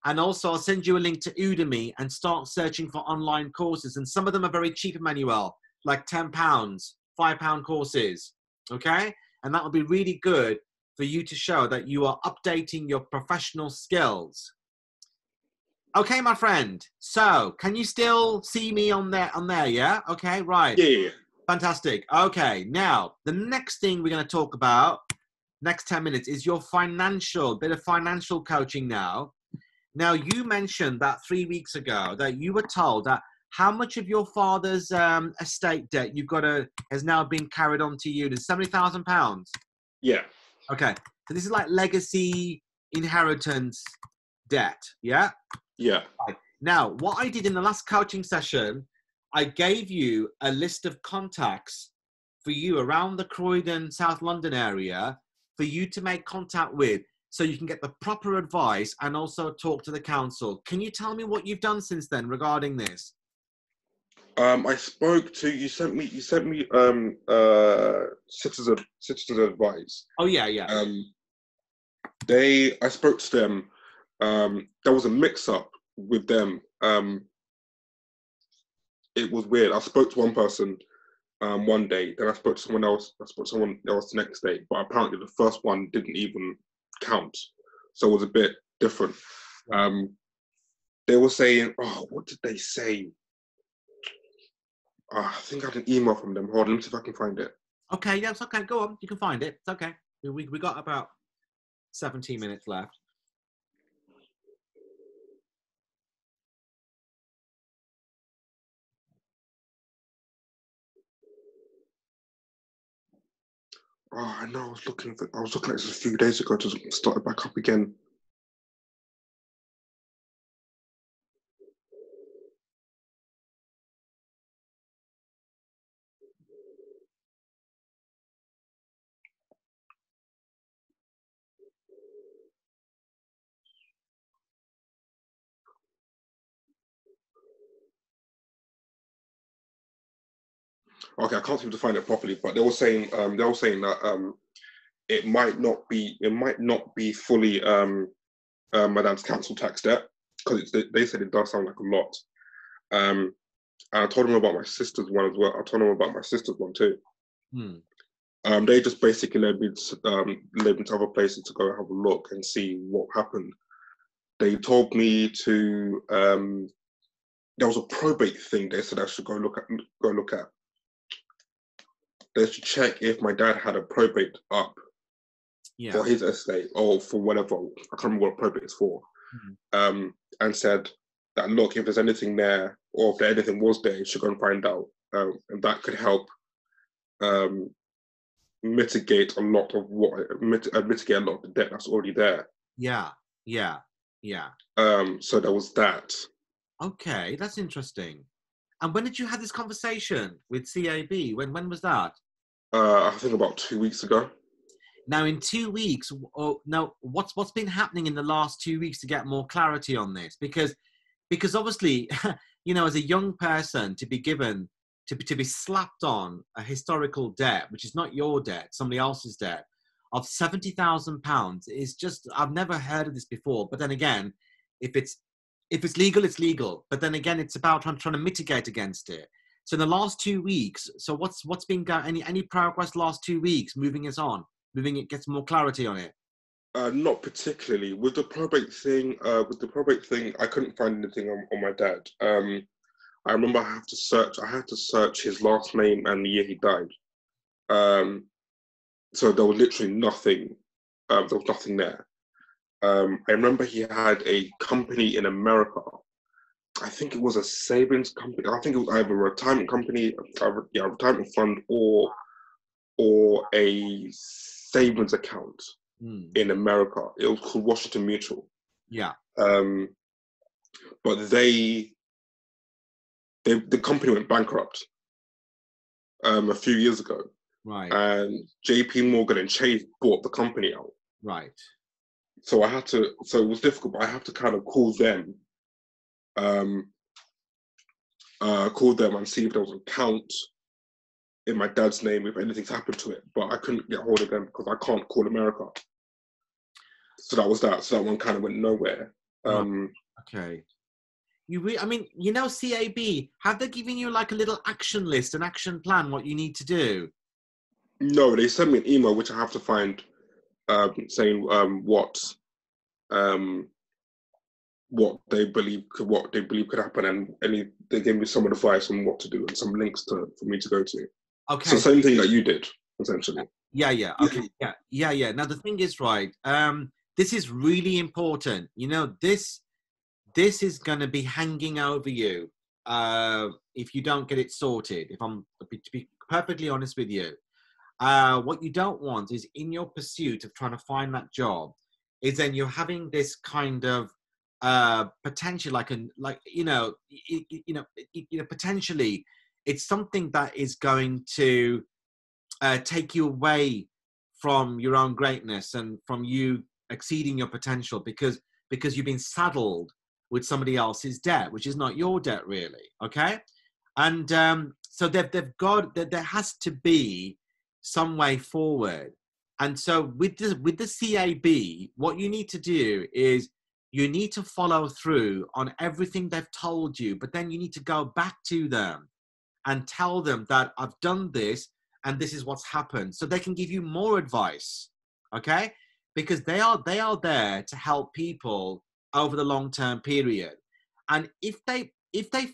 A: And also, I'll send you a link to Udemy and start searching for online courses. And some of them are very cheap, Emmanuel, like £10, £5 courses. Okay? And that will be really good for you to show that you are updating your professional skills. Okay, my friend. So, can you still see me on there? Yeah? Okay, right.
B: Yeah.
A: Fantastic. Okay, now, the next thing we're going to talk about, next 10 minutes, is your bit of financial coaching now. Now, you mentioned that 3 weeks ago that you were told that how much of your father's estate debt has now been carried on to you? There's £70,000.
B: Yeah.
A: Okay, so this is like legacy inheritance debt, yeah?
B: Yeah.
A: Right. Now, what I did in the last coaching session, I gave you a list of contacts for you around the Croydon, South London area for you to make contact with so you can get the proper advice and also talk to the council. Can you tell me what you've done since then regarding this?
B: I spoke to you. Sent me citizen advice.
A: Oh yeah.
B: I spoke to them. There was a mix-up with them. It was weird. I spoke to one person one day, then I spoke to someone else. I spoke to someone else the next day, but apparently the first one didn't even count, so it was a bit different. They were saying, oh, what did they say? I think I had an email from them. Hold on, let me see if I can find it.
A: Okay, yeah, it's okay. Go on, you can find it. It's okay. We got about 17 minutes left.
B: Oh, I know. I was looking at this a few days ago to start it back up again. Okay, I can't seem to find it properly, but they were saying that it might not be fully Madame's council tax debt, because they said it does sound like a lot. And I told them about my sister's one as well. I told them about my sister's one too. They just basically led me to other places to go have a look and see what happened. They told me to there was a probate thing they said I should go look at. They should check if my dad had a probate up for his estate or for whatever. I can't remember what probate is for. And said that, look, if there's anything there or if there anything was there, you should go and find out. And that could help mitigate a lot of the debt that's already there. So there was that.
A: Okay, that's interesting. And when did you have this conversation with CAB? When was that?
B: I think about 2 weeks ago.
A: Now, in 2 weeks, now what's been happening in the last 2 weeks to get more clarity on this? Because obviously, you know, as a young person, to be given to be slapped on a historical debt, which is not your debt, somebody else's debt, of £70,000 is just, I've never heard of this before. But then again, if it's legal, it's legal. But then again, it's about trying to mitigate against it. So in the last 2 weeks, so what's been any progress last 2 weeks, moving it gets more clarity on it?
B: Not particularly. With the probate thing, I couldn't find anything on my dad. I remember I had to search his last name and the year he died. So there was literally nothing. There was nothing there. I remember he had a company in America. I think it was a savings company. I think it was either a retirement company, a retirement fund, or a savings account in America. It was called Washington Mutual. But the company went bankrupt a few years ago.
A: Right.
B: And JP Morgan and Chase bought the company out.
A: Right.
B: So it was difficult, but I have to kind of call them and see if there was an account in my dad's name if anything's happened to it. But I couldn't get hold of them because I can't call America. So that was that. So that one kind of went nowhere.
A: Okay. I mean, you know, CAB, have they given you like a little action list, an action plan, what you need to do?
B: No, they sent me an email which I have to find, saying what they believe could happen, and they gave me some advice on what to do and some links for me to go to.
A: Okay.
B: So same thing that you did, essentially.
A: Yeah. Okay. Yeah. Now the thing is, right, this is really important. You know, this is going to be hanging over you if you don't get it sorted. To be perfectly honest with you, what you don't want is, in your pursuit of trying to find that job, is then you're having this kind of potential, potentially it's something that is going to take you away from your own greatness and from you exceeding your potential because you've been saddled with somebody else's debt, which is not your debt really. Okay. And so there has to be some way forward. And so with the CAB, what you need to do is you need to follow through on everything they've told you, but then you need to go back to them and tell them that I've done this and this is what's happened, so they can give you more advice. Okay. Because they are there to help people over the long-term period. And if they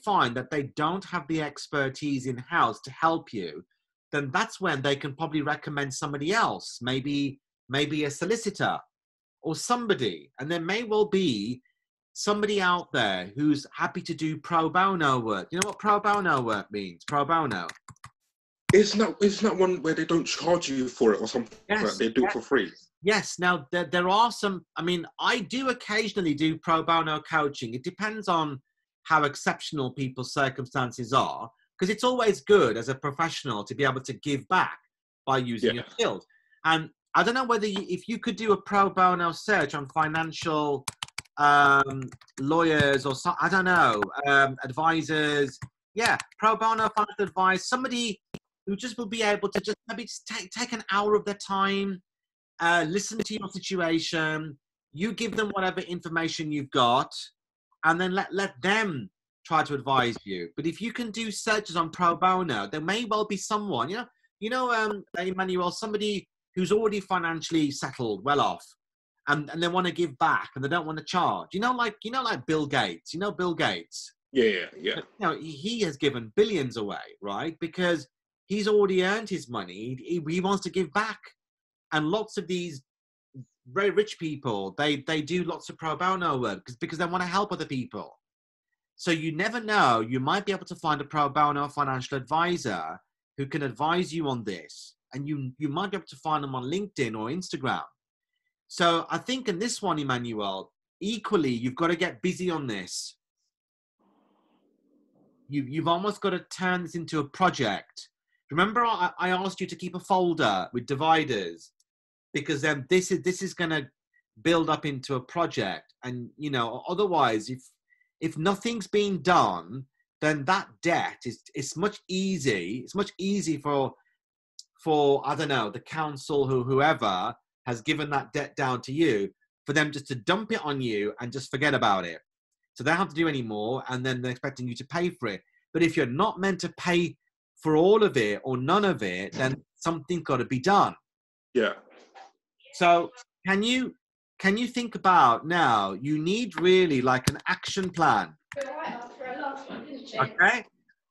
A: find that they don't have the expertise in-house to help you, then that's when they can probably recommend somebody else, maybe a solicitor or somebody. And there may well be somebody out there who's happy to do pro bono work. You know what pro bono work means? Pro bono.
B: Isn't that one where they don't charge you for it or something?
A: Yes,
B: they do it for free.
A: Yes. Now, there are some, I mean, I do occasionally do pro bono coaching. It depends on how exceptional people's circumstances are, because it's always good as a professional to be able to give back by using your skills. And I don't know whether if you could do a pro bono search on financial lawyers or I don't know, advisors. Yeah, pro bono financial advice, somebody who just will be able to just maybe take an hour of their time, listen to your situation, you give them whatever information you've got, and then let them try to advise you. But if you can do searches on pro bono, there may well be someone, Emmanuel, somebody who's already financially settled, well off, and they want to give back and they don't want to charge. Like Bill Gates. You know Bill Gates?
B: Yeah.
A: But, you know, he has given billions away, right? Because he's already earned his money. He wants to give back. And lots of these very rich people, they do lots of pro bono work because they want to help other people. So you never know, you might be able to find a pro bono financial advisor who can advise you on this. And you might be able to find them on LinkedIn or Instagram. So I think in this one, Emmanuel, equally, you've got to get busy on this. You've almost got to turn this into a project. Remember, I asked you to keep a folder with dividers, because then this is going to build up into a project. And, you know, otherwise, if nothing's being done, then that debt it's much easy. It's much easy for I don't know, the council, whoever has given that debt down to you, for them just to dump it on you and just forget about it. So they don't have to do any more, and then they're expecting you to pay for it. But if you're not meant to pay for all of it or none of it, then something's got to be done.
B: Yeah.
A: So can you think about now, you need really like an action plan. Okay?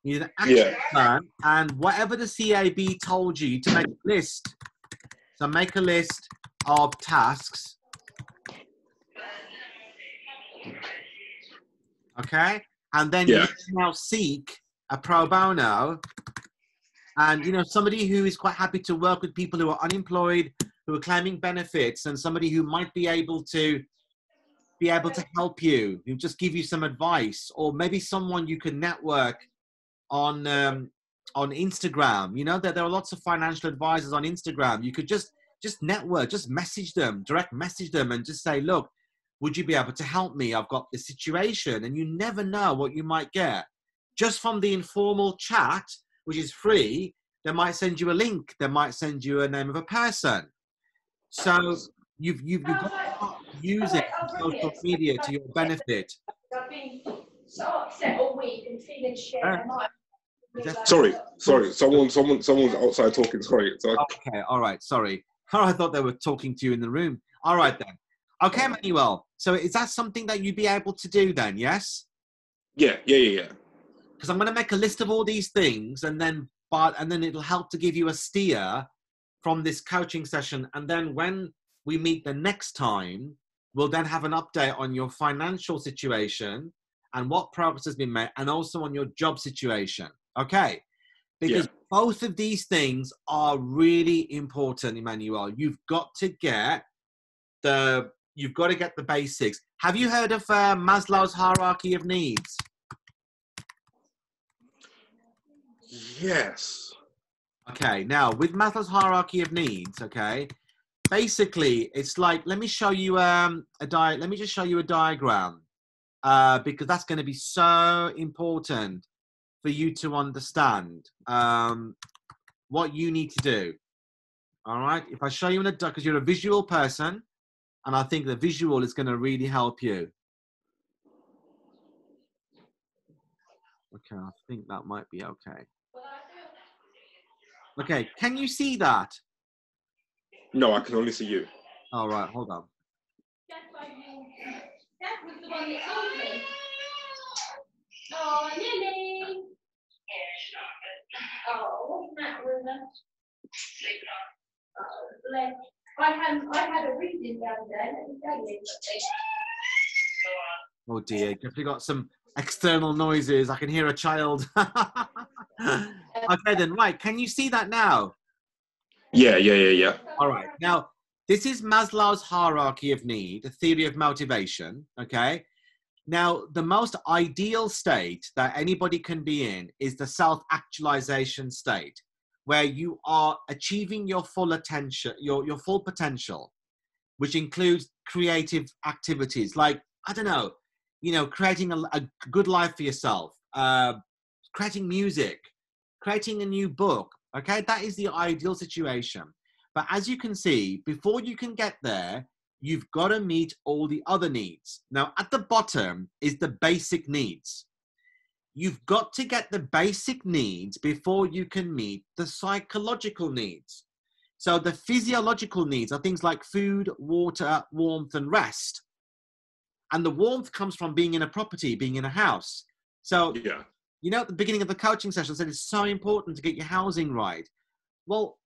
A: You need an action plan, and whatever the CAB told you to make a list. So make a list of tasks. Okay? And then you now seek a pro bono, and, you know, somebody who is quite happy to work with people who are unemployed, who are claiming benefits, and somebody who might be able to help you, who just give you some advice, or maybe someone you can network on Instagram. You know, there are lots of financial advisors on Instagram. You could just network, just message them, direct message them, and just say, look, would you be able to help me? I've got this situation. And you never know what you might get. Just from the informal chat, which is free, they might send you a link. They might send you a name of a person. So you've got to start using social media to your benefit.
C: I've been so upset all week and feeling shit.
B: Sorry. Someone's outside talking. Sorry.
A: Okay. All right. Sorry. I thought they were talking to you in the room. All right then. Okay, Manuel. So is that something that you'd be able to do then? Yes.
B: Yeah.
A: Because I'm going to make a list of all these things, and then it'll help to give you a steer from this coaching session. And then when we meet the next time, we'll then have an update on your financial situation and what progress has been made, and also on your job situation. Okay? Because both of these things are really important, Emmanuel. You've got to get the basics. Have you heard of Maslow's hierarchy of needs?
B: Yes.
A: Okay, now with Maslow's hierarchy of needs, okay, basically it's like, let me show you let me just show you a diagram, because that's going to be so important for you to understand what you need to do. All right, if I show you because you're a visual person, and I think the visual is going to really help you. Okay, I think that might be okay. Okay, can you see that?
B: No, I can only see you.
A: All right, hold on.
C: That was the one that told me. Oh, Lily. Oh, what's the matter with her? Oh, bless. I had a reading the other day. Let me tell you.
A: Oh dear, definitely got some external noises. I can hear a child. Okay then, right. Can you see that now?
B: Yeah.
A: All right. Now, this is Maslow's hierarchy of need, a theory of motivation. Okay. Now, the most ideal state that anybody can be in is the self-actualization state, where you are achieving your full attention, your full potential, which includes creative activities like, I don't know, you know, creating a good life for yourself, creating music, creating a new book. Okay, that is the ideal situation. But as you can see, before you can get there, you've got to meet all the other needs. Now, at the bottom is the basic needs. You've got to get the basic needs before you can meet the psychological needs. So the physiological needs are things like food, water, warmth, and rest. And the warmth comes from being in a property, being in a house. So,
B: Yeah.
A: you know, at the beginning of the coaching session, I said it's so important to get your housing right. Well,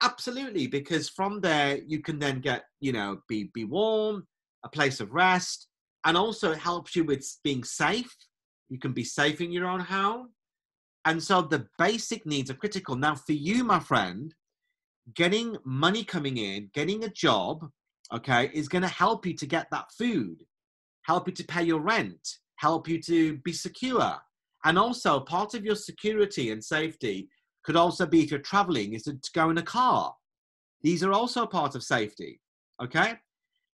A: absolutely, because from there you can then get, you know, be warm, a place of rest, and also it helps you with being safe. You can be safe in your own home. And so the basic needs are critical. Now, for you, my friend, getting money coming in, getting a job, okay, is going to help you to get that food, help you to pay your rent, help you to be secure. And also part of your security and safety could also be, if you're traveling, is to go in a car. These are also part of safety, okay?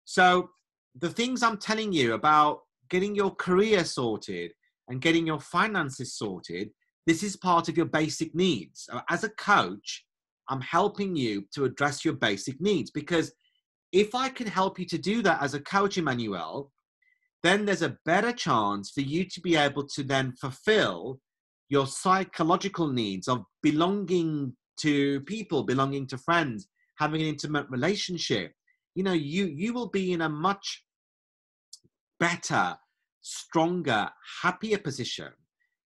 A: So the things I'm telling you about getting your career sorted and getting your finances sorted, this is part of your basic needs. As a coach, I'm helping you to address your basic needs, because if I can help you to do that as a coach, Emmanuel, then there's a better chance for you to be able to then fulfill your psychological needs of belonging to people, belonging to friends, having an intimate relationship. You know, you will be in a much better, stronger, happier position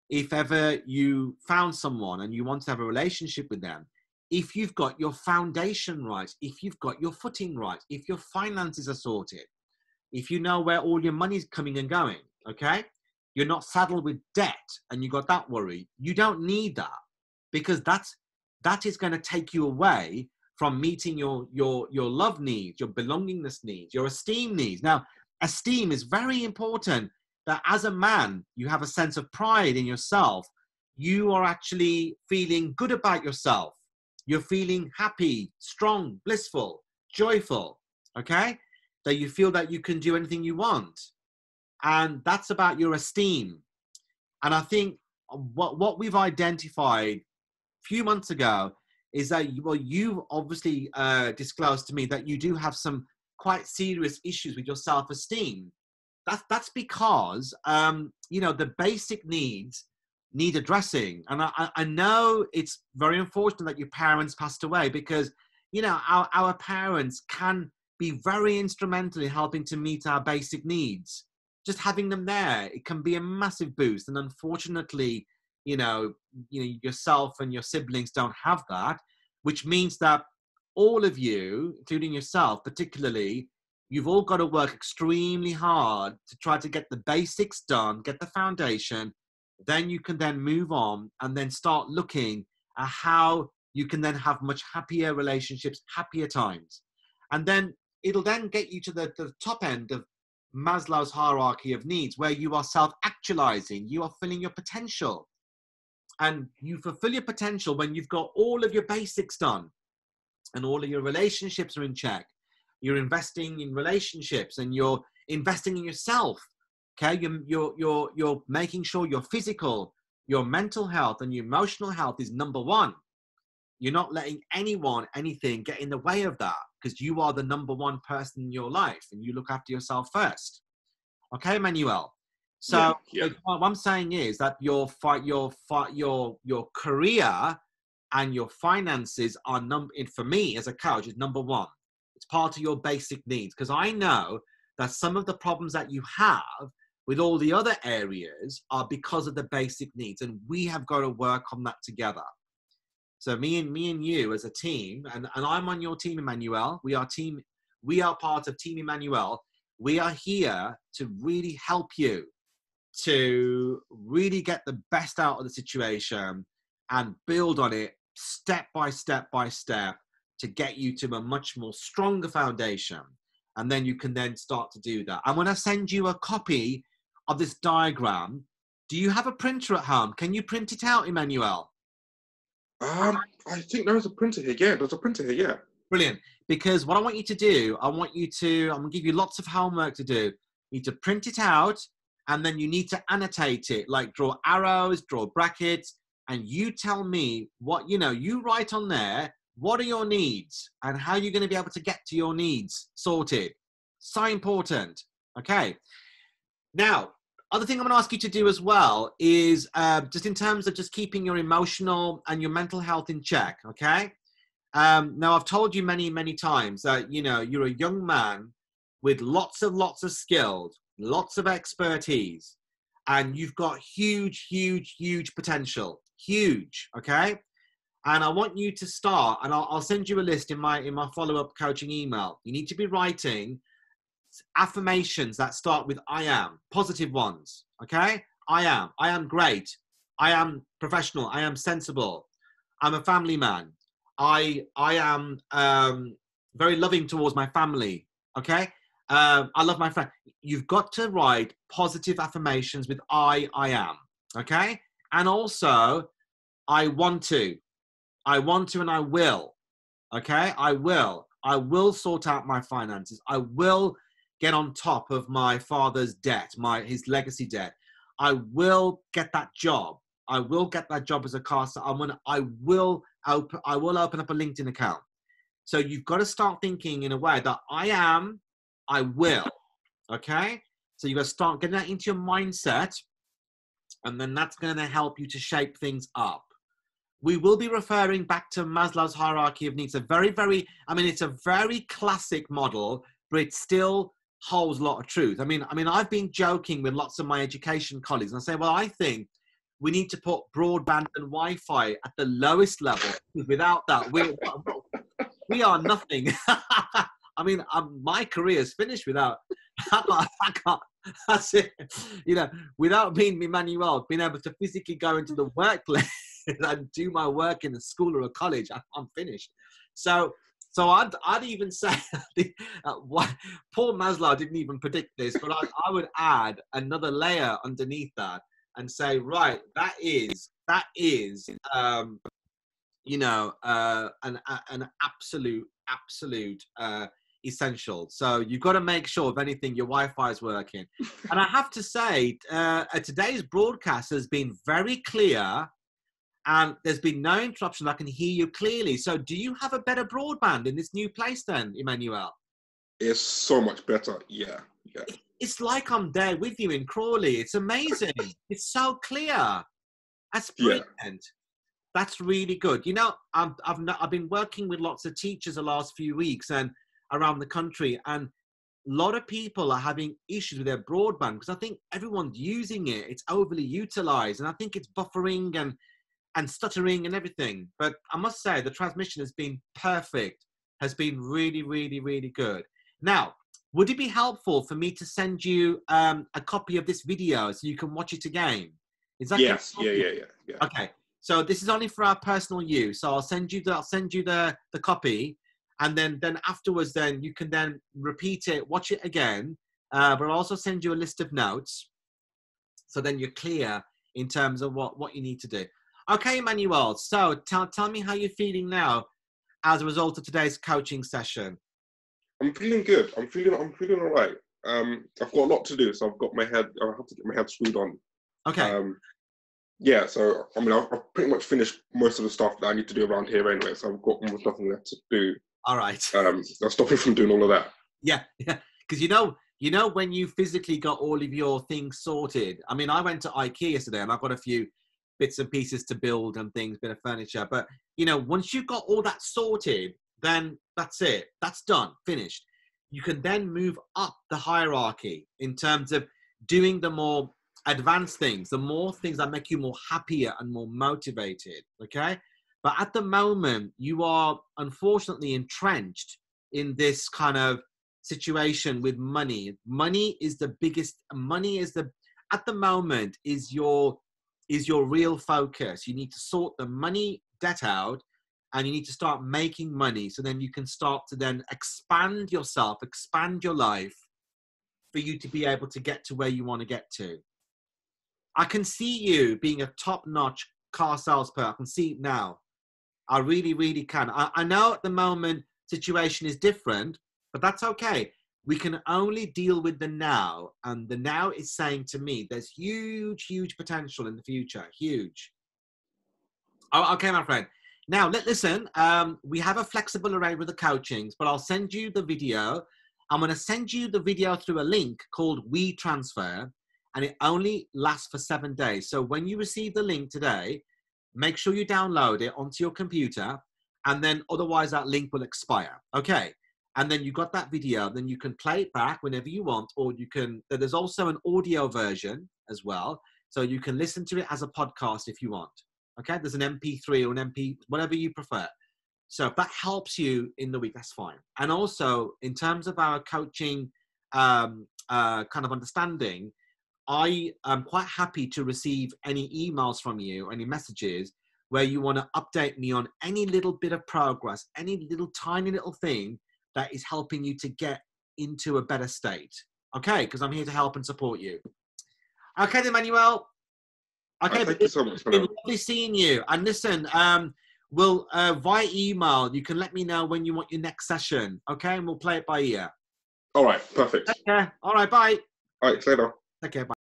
A: if ever you found someone and you want to have a relationship with them, if you've got your foundation right, if you've got your footing right, if your finances are sorted, if you know where all your money's coming and going, okay? You're not saddled with debt and you got that worry. You don't need that, because that is going to take you away from meeting your love needs, your belongingness needs, your esteem needs. Now, esteem is very important, that as a man, you have a sense of pride in yourself. You are actually feeling good about yourself. You're feeling happy, strong, blissful, joyful, okay? That you feel that you can do anything you want. And that's about your esteem. And I think what we've identified a few months ago is that, well, you obviously disclosed to me that you do have some quite serious issues with your self-esteem. That's because, you know, the basic needs need addressing. And I know it's very unfortunate that your parents passed away, because, you know, our parents can be very instrumental in helping to meet our basic needs. Just having them there, it can be a massive boost. And unfortunately, you know, yourself and your siblings don't have that, which means that all of you, including yourself particularly, you've all got to work extremely hard to try to get the basics done, get the foundation. Then you can then move on and then start looking at how you can then have much happier relationships, happier times. And then it'll then get you to the top end of Maslow's hierarchy of needs, where you are self-actualizing, you are filling your potential. And you fulfill your potential when you've got all of your basics done and all of your relationships are in check. You're investing in relationships and you're investing in yourself. Okay, you're making sure your physical, your mental health and your emotional health is number one. You're not letting anything get in the way of that, because you are the number one person in your life and you look after yourself first. Okay, Manuel. So
B: yeah.
A: what I'm saying is that your career and your finances are for me as a coach, is number one. It's part of your basic needs, because I know that some of the problems that you have with all the other areas are because of the basic needs, and we have got to work on that together. So me and you as a team, and I'm on your team, Emmanuel. We are part of Team Emmanuel. We are here to really help you to really get the best out of the situation and build on it step by step by step to get you to a much more stronger foundation. And then you can then start to do that. I'm going to send you a copy of this diagram. Do you have a printer at home? Can you print it out, Emmanuel?
B: I think there's a printer here. Yeah, there's a printer here. Yeah.
A: Brilliant. Because what I want you to do, I'm going to give you lots of homework to do. You need to print it out, and then you need to annotate it, like draw arrows, draw brackets, and you tell me what, you write on there, what are your needs and how you're going to be able to get to your needs sorted. So important. Okay. Now, other thing I'm going to ask you to do as well is just in terms of just keeping your emotional and your mental health in check. Okay. Now, I've told you many, many times that, you're a young man with lots of skills, lots of expertise. and you've got huge, huge, huge potential. Huge, okay? And I want you to start, and I'll send you a list in my follow-up coaching email. You need to be writing affirmations that start with I am, positive ones, okay? I am great. I am professional. I am sensible. I'm a family man. I am very loving towards my family, okay? I love my friend. You've got to write positive affirmations with I am, okay? And also, I want to, and I will, okay? I will sort out my finances. I will get on top of my father's debt, his legacy debt. I will get that job. I will get that job as a caster. I will open up a LinkedIn account. So you've got to start thinking in a way that I will, okay? So you've got to start getting that into your mindset, and then that's going to help you to shape things up. We will be referring back to Maslow's hierarchy of needs. It's a very classic model, but it still holds a lot of truth. I've been joking with lots of my education colleagues, and I say, well, I think we need to put broadband and Wi-Fi at the lowest level. Without that, we are nothing. My career is finished without. I can't. That's it. Without being Emmanuel, being able to physically go into the workplace and do my work in a school or a college, I'm finished. So I'd even say, Paul Maslow didn't even predict this, but I would add another layer underneath that and say, right, that is an absolute essential. So you've got to make sure, if anything, your Wi-Fi is working. And I have to say, today's broadcast has been very clear, and there's been no interruption. I can hear you clearly. So do you have a better broadband in this new place then, Emmanuel?
B: It's so much better. Yeah.
A: It's like I'm there with you in Crawley. It's amazing. It's so clear. That's brilliant. Yeah. That's really good. I've been working with lots of teachers the last few weeks and around the country, and a lot of people are having issues with their broadband because I think everyone's using it. It's overly utilized, and I think it's buffering and stuttering and everything. But I must say the transmission has been perfect, has been really, really, really good. Now, would it be helpful for me to send you a copy of this video so you can watch it again? Is that
B: yes? Yeah.
A: Okay. So this is only for our personal use. So I'll send you the copy, and then afterwards, then you can then repeat it, watch it again. But I'll also send you a list of notes, so then you're clear in terms of what you need to do. Okay, Emmanuel. So tell me how you're feeling now as a result of today's coaching session.
B: I'm feeling good. I'm feeling all right. I've got a lot to do, so I have to get my head screwed on.
A: Okay.
B: Yeah, so I've pretty much finished most of the stuff that I need to do around here anyway, so I've got almost nothing left to do.
A: All right.
B: I'll stop you from doing all of that.
A: Yeah, because you know when you physically got all of your things sorted. I went to IKEA yesterday and I've got a few bits and pieces to build and things, bit of furniture. But once you've got all that sorted, then that's it. That's done, finished. You can then move up the hierarchy in terms of doing the more advanced things, the more things that make you more happier and more motivated, okay? But at the moment, you are unfortunately entrenched in this kind of situation with money. Money is the biggest, at the moment, is your real focus. You need to sort the money debt out, and you need to start making money, so then you can start to then expand yourself, expand your life for you to be able to get to where you want to get to. I can see you being a top-notch car salesperson. I can see it now. I really, really can. I know at the moment situation is different, but that's okay. We can only deal with the now, and the now is saying to me there's huge, huge potential in the future. Huge. Oh, okay, my friend. Now, listen, we have a flexible arrangement with the coachings, but I'll send you the video. I'm going to send you the video through a link called WeTransfer, and it only lasts for 7 days. So when you receive the link today, make sure you download it onto your computer, and then otherwise that link will expire. Okay. and then you got that video, then you can play it back whenever you want, or you can, there's also an audio version as well. So you can listen to it as a podcast if you want. Okay, there's an MP3 or an MP, whatever you prefer. So if that helps you in the week, that's fine. And also in terms of our coaching kind of understanding, I am quite happy to receive any emails from you, any messages where you want to update me on any little bit of progress, any little tiny little thing that is helping you to get into a better state. Okay, because I'm here to help and support you. Okay, then, Manuel. Okay,
B: thank you so much.
A: It's been lovely seeing you. And listen, we'll via email, you can let me know when you want your next session. Okay, and we'll play it by ear.
B: All right, perfect.
A: Okay, all right, bye.
B: All right, later.
A: Okay, bye.